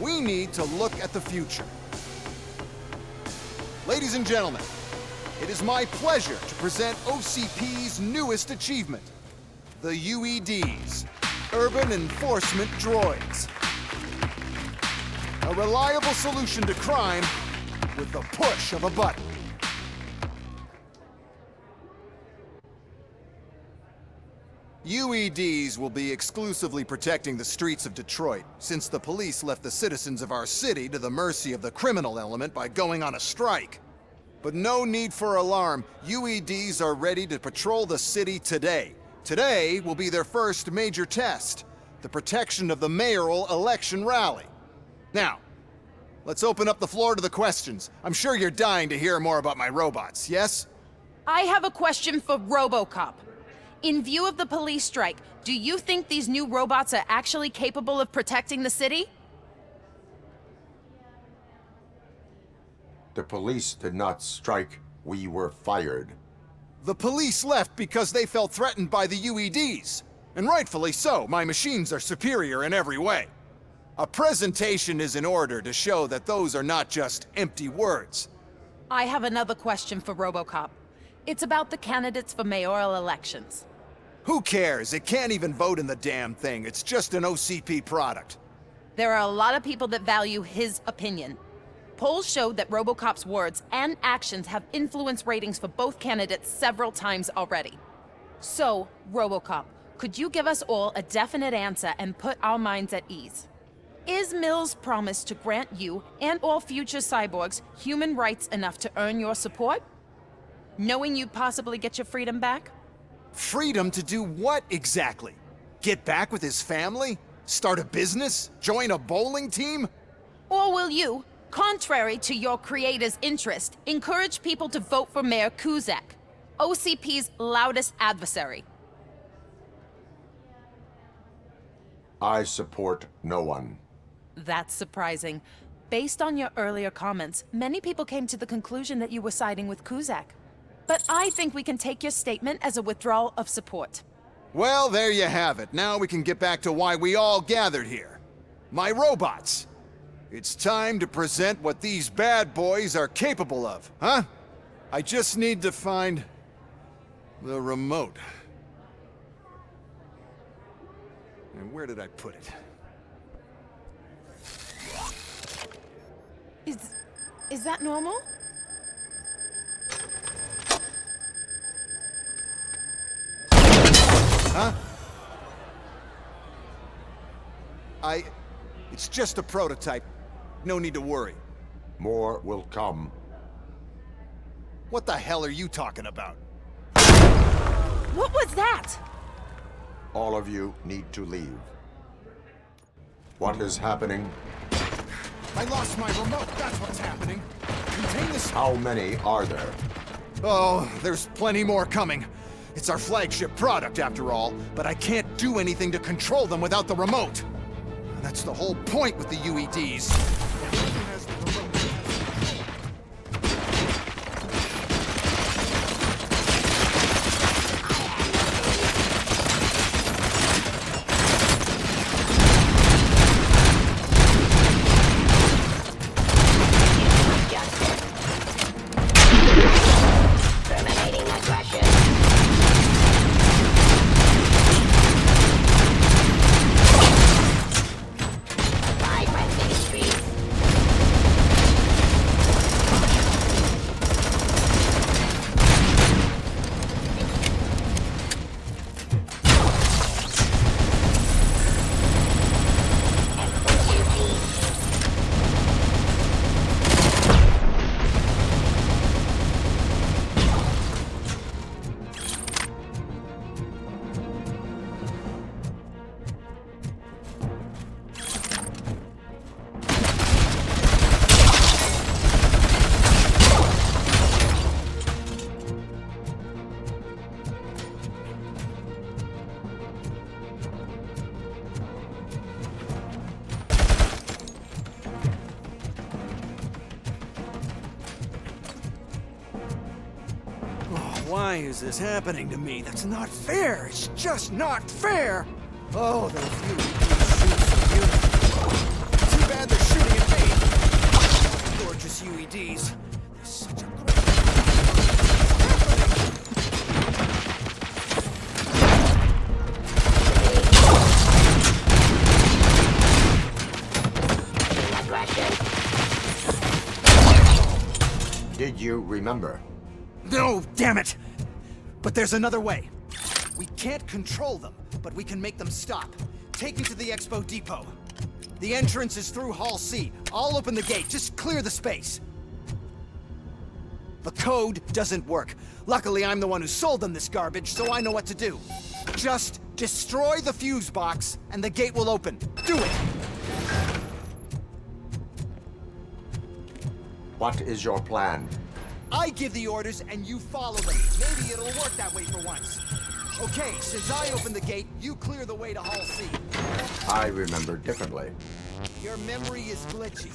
We need to look at the future. Ladies and gentlemen, it is my pleasure to present OCP's newest achievement, the UEDs, Urban Enforcement Droids. A reliable solution to crime with the push of a button. UEDs will be exclusively protecting the streets of Detroit, since the police left the citizens of our city to the mercy of the criminal element by going on a strike. But no need for alarm. UEDs are ready to patrol the city today. Today will be their first major test, the protection of the mayoral election rally. Now, let's open up the floor to the questions. I'm sure you're dying to hear more about my robots, yes? I have a question for Robocop. In view of the police strike, do you think these new robots are actually capable of protecting the city? The police did not strike. We were fired. The police left because they felt threatened by the UEDs. And rightfully so. My machines are superior in every way. A presentation is in order to show that those are not just empty words. I have another question for Robocop. It's about the candidates for mayoral elections. Who cares? It can't even vote in the damn thing. It's just an OCP product. There are a lot of people that value his opinion. Polls showed that Robocop's words and actions have influenced ratings for both candidates several times already. So, Robocop, could you give us all a definite answer and put our minds at ease? Is Mills' promise to grant you and all future cyborgs human rights enough to earn your support? Knowing you'd possibly get your freedom back? Freedom to do what exactly? Get back with his family? Start a business? Join a bowling team? Or will you, contrary to your creator's interest, encourage people to vote for Mayor Kuzak, OCP's loudest adversary? I support no one. That's surprising. Based on your earlier comments, many people came to the conclusion that you were siding with Kuzak. But I think we can take your statement as a withdrawal of support. Well, there you have it. Now we can get back to why we all gathered here. My robots. It's time to present what these bad boys are capable of, huh? I just need to find the remote. And where did I put it? Is that normal? Huh? It's just a prototype. No need to worry. More will come. What the hell are you talking about? What was that? All of you need to leave. What is happening? I lost my remote, that's what's happening. Contain this... How many are there? Oh, there's plenty more coming. It's our flagship product, after all, but I can't do anything to control them without the remote. That's the whole point with the UEDs. Why is this happening to me? That's not fair. It's just not fair. Oh, those UEDs shoot so beautiful. Too bad they're shooting at me. Gorgeous UEDs. They're such a great... Did you remember? No, damn it! But there's another way. We can't control them, but we can make them stop. Take me to the Expo Depot. The entrance is through Hall C. I'll open the gate. Just clear the space. The code doesn't work. Luckily, I'm the one who sold them this garbage, so I know what to do. Just destroy the fuse box, and the gate will open. Do it! What is your plan? I give the orders and you follow them. Maybe it'll work that way for once. Okay, since I open the gate, you clear the way to Hall C. I remember differently. Your memory is glitchy.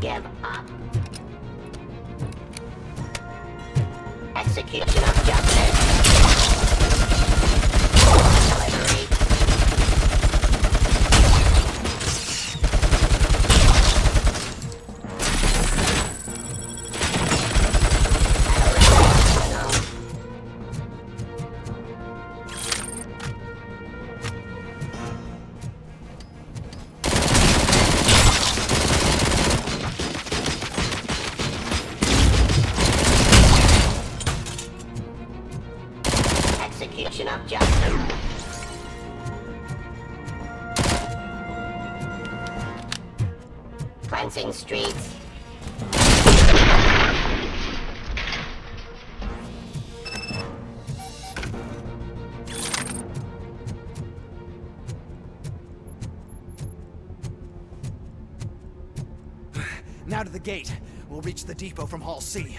Give up. Execution of justice. Delivery. Execution of justice. Cleansing streets. Now to the gate. We'll reach the depot from Hall C.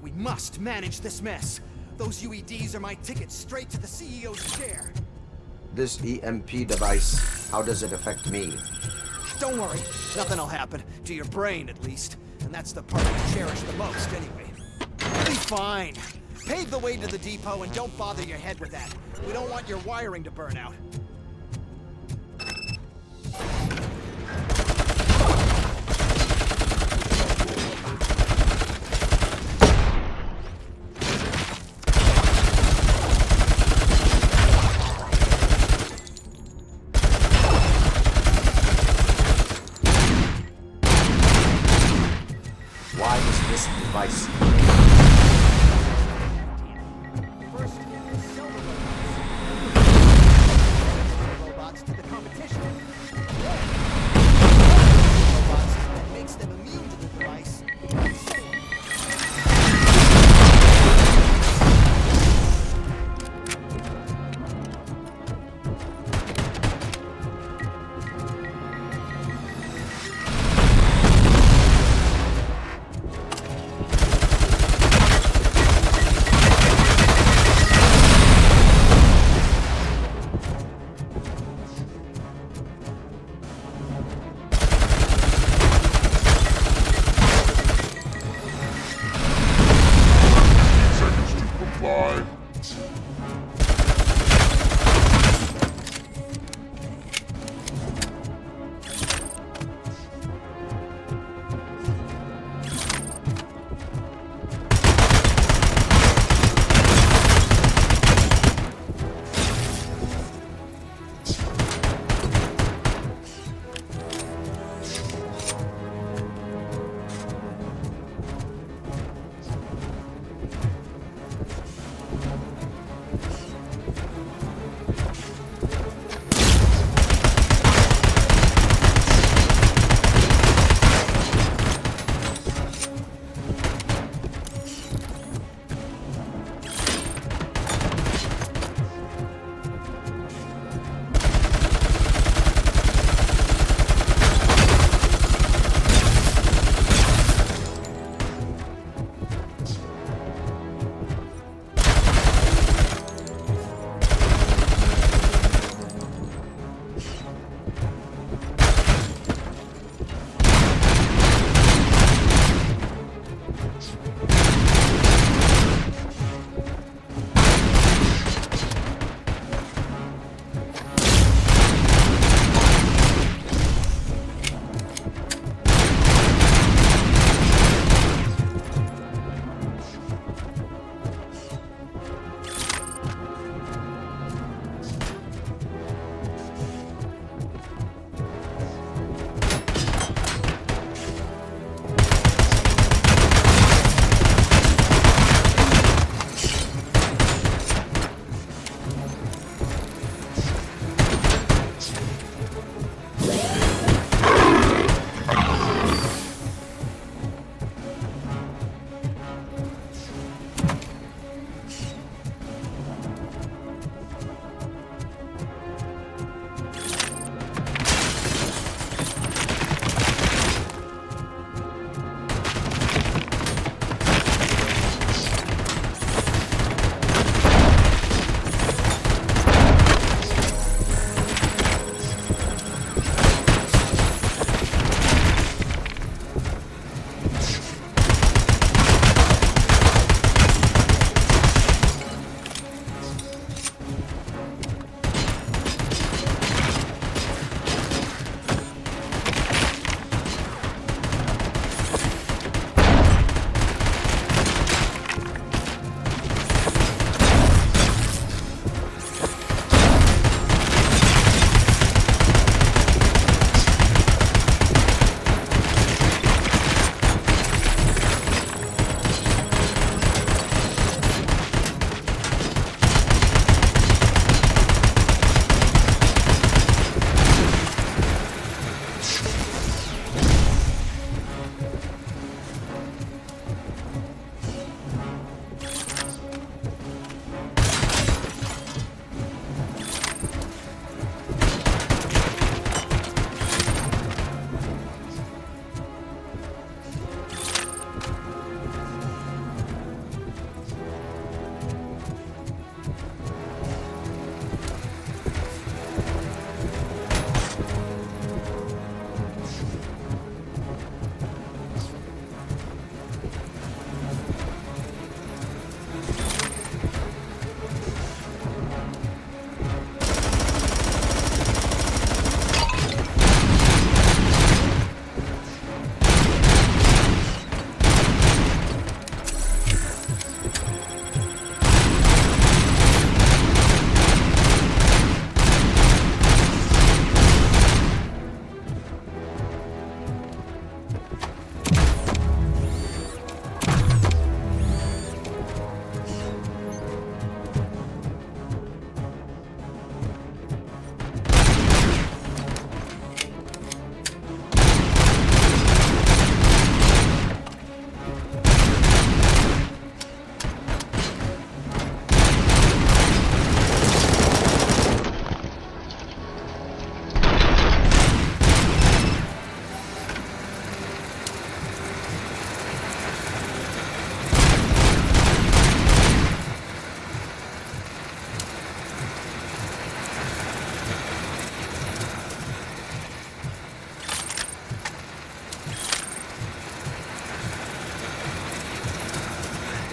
We must manage this mess. Those UEDs are my ticket straight to the CEO's chair. This EMP device, how does it affect me? Don't worry, nothing'll happen. To your brain, at least. And that's the part I cherish the most, anyway. Be fine. Pave the way to the depot and don't bother your head with that. We don't want your wiring to burn out. Why is this device? First, sell the robots to the competition. Then, robots that makes them immune to the device.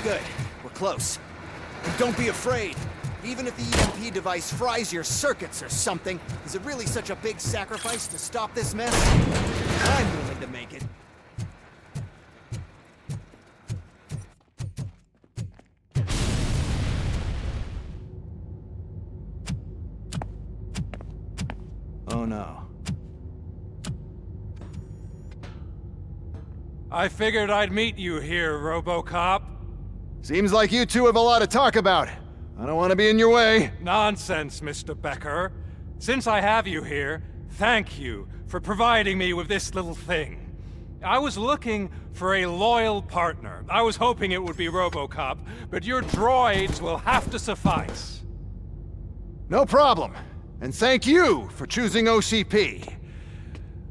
good. We're close. And don't be afraid. Even if the EMP device fries your circuits or something, is it really such a big sacrifice to stop this mess? I'm willing to make it. Oh no. I figured I'd meet you here, Robocop. Seems like you two have a lot to talk about. I don't want to be in your way. Nonsense, Mr. Becker. Since I have you here, thank you for providing me with this little thing. I was looking for a loyal partner. I was hoping it would be Robocop, but your droids will have to suffice. No problem. And thank you for choosing OCP.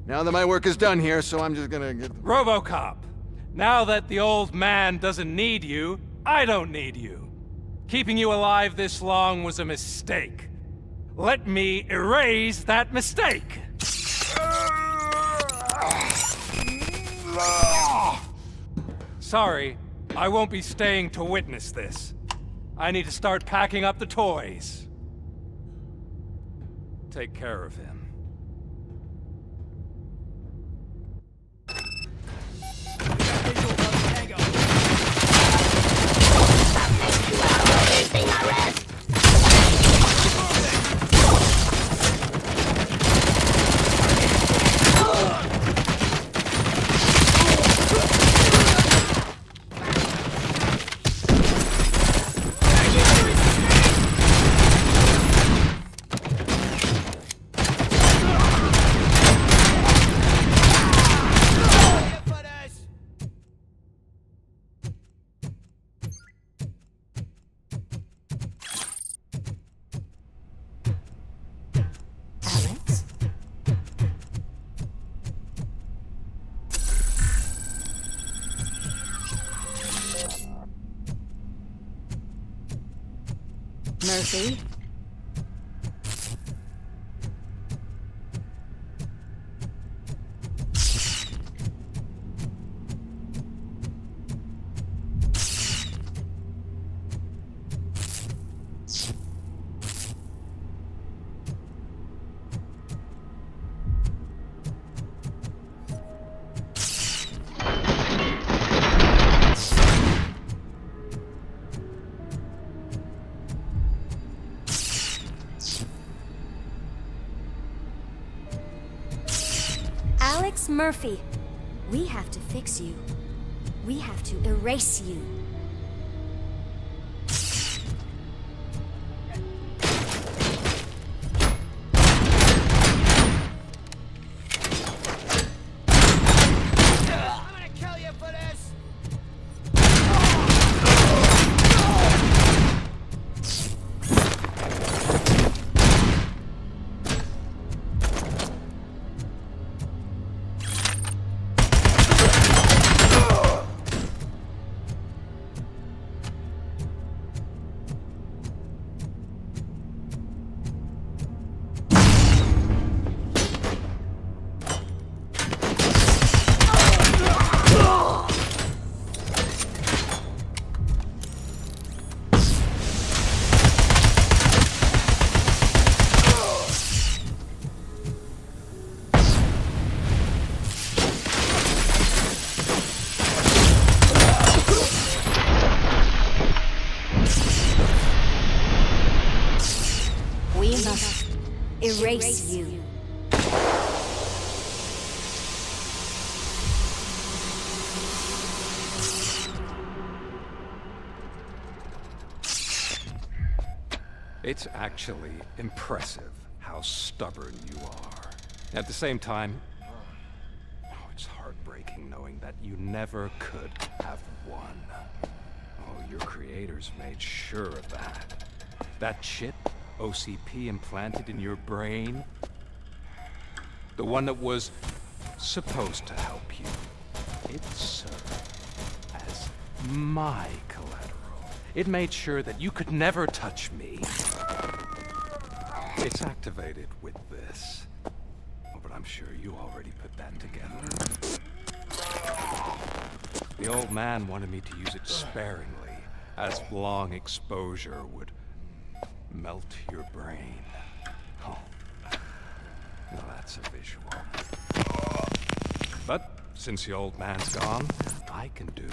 Now that my work is done here, so I'm just gonna get... Robocop, now that the old man doesn't need you, I don't need you. Keeping you alive this long was a mistake. Let me erase that mistake! Sorry, I won't be staying to witness this. I need to start packing up the toys. Take care of him. Murphy? Murphy, we have to fix you. We have to erase you. I'm gonna kill you for this! We must erase you. It's actually impressive how stubborn you are. At the same time, it's heartbreaking knowing that you never could have won. Oh, your creators made sure of that. That chip OCP implanted in your brain, the one that was supposed to help you, it served as my collateral. It made sure that you could never touch me. It's activated with this. Oh, but I'm sure you already put that together. The old man wanted me to use it sparingly, as long exposure would melt your brain. Oh, now that's a visual. But since the old man's gone, I can do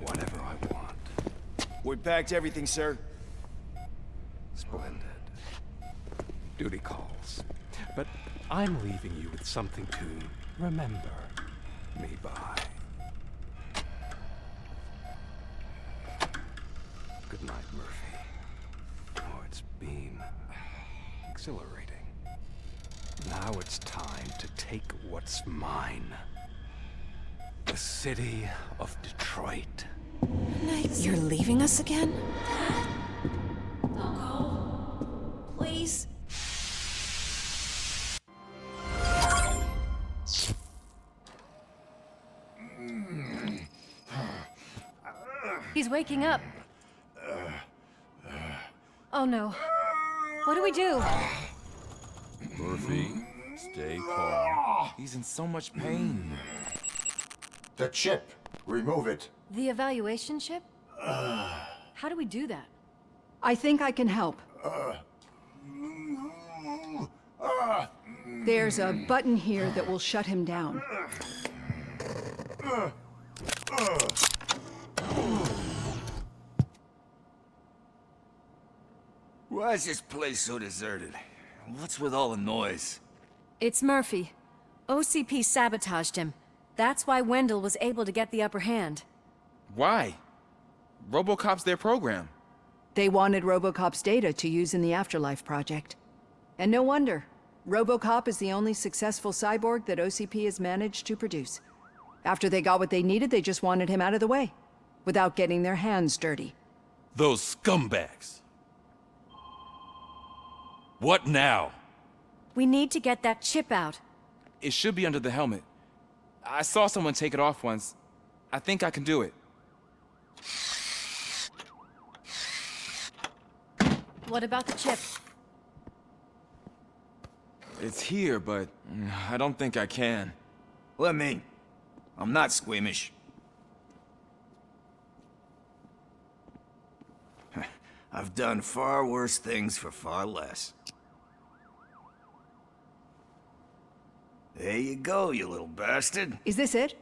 whatever I want. We packed everything, sir. Splendid. Duty calls. But I'm leaving you with something to remember me by. Good night, Murphy. Oh, it's been exhilarating. Now it's time to take what's mine. The city of Detroit. You're leaving us again? Please? He's waking up. Oh no. What do we do? Murphy, stay calm. He's in so much pain. The chip. Remove it. The evaluation chip? How do we do that? I think I can help. There's a button here that will shut him down. Why is this place so deserted? What's with all the noise? It's Murphy. OCP sabotaged him. That's why Wendell was able to get the upper hand. Why? Robocop's their program. They wanted Robocop's data to use in the Afterlife project. And no wonder. Robocop is the only successful cyborg that OCP has managed to produce. After they got what they needed, they just wanted him out of the way, without getting their hands dirty. Those scumbags. What now? We need to get that chip out. It should be under the helmet. I saw someone take it off once. I think I can do it. What about the chip? It's here, but I don't think I can. Let me. I'm not squeamish. I've done far worse things for far less. There you go, you little bastard. Is this it?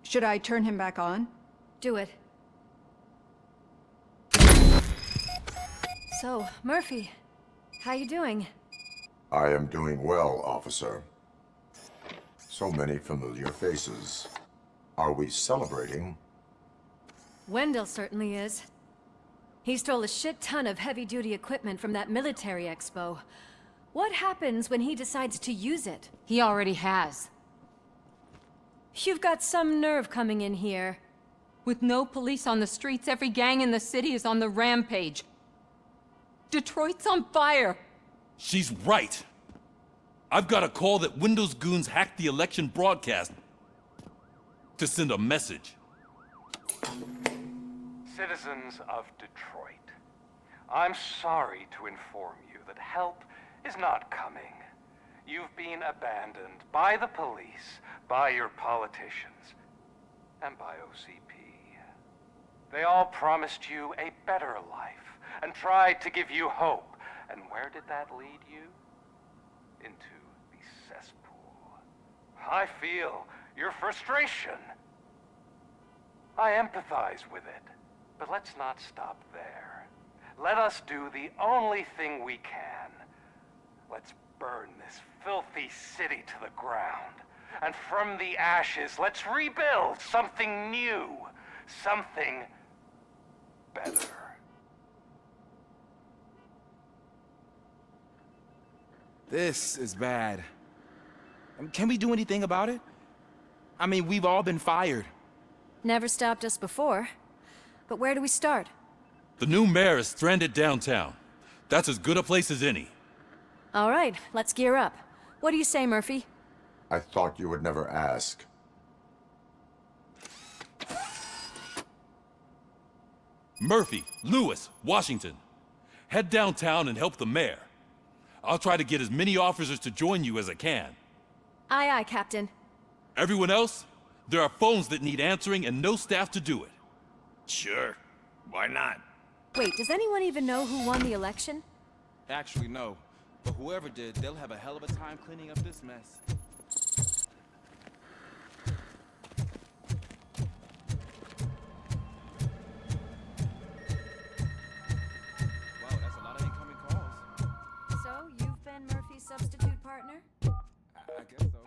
Should I turn him back on? Do it. So, Murphy, how you doing? I am doing well, officer. So many familiar faces. Are we celebrating? Wendell certainly is. He stole a shit ton of heavy-duty equipment from that military expo. What happens when he decides to use it? He already has. You've got some nerve coming in here. With no police on the streets, every gang in the city is on the rampage. Detroit's on fire. She's right. I've got a call that Windows goons hacked the election broadcast to send a message. Citizens of Detroit, I'm sorry to inform you that help is not coming. You've been abandoned by the police, by your politicians, and by OCP. They all promised you a better life and tried to give you hope. And where did that lead you? Into the cesspool. I feel your frustration. I empathize with it, but let's not stop there. Let us do the only thing we can. Let's burn this filthy city to the ground. And from the ashes, let's rebuild something new, something better. This is bad. Can we do anything about it? I mean, we've all been fired. Never stopped us before. But where do we start? The new mayor is stranded downtown. That's as good a place as any. All right, let's gear up. What do you say, Murphy? I thought you would never ask. Murphy, Lewis, Washington. Head downtown and help the mayor. I'll try to get as many officers to join you as I can. Aye, aye, Captain. Everyone else, there are phones that need answering and no staff to do it. Sure. Why not? Wait, does anyone even know who won the election? Actually, no. But whoever did, they'll have a hell of a time cleaning up this mess. Wow, that's a lot of incoming calls. So, you've been Murphy's substitute partner? I guess so.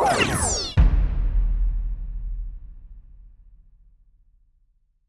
Yeah.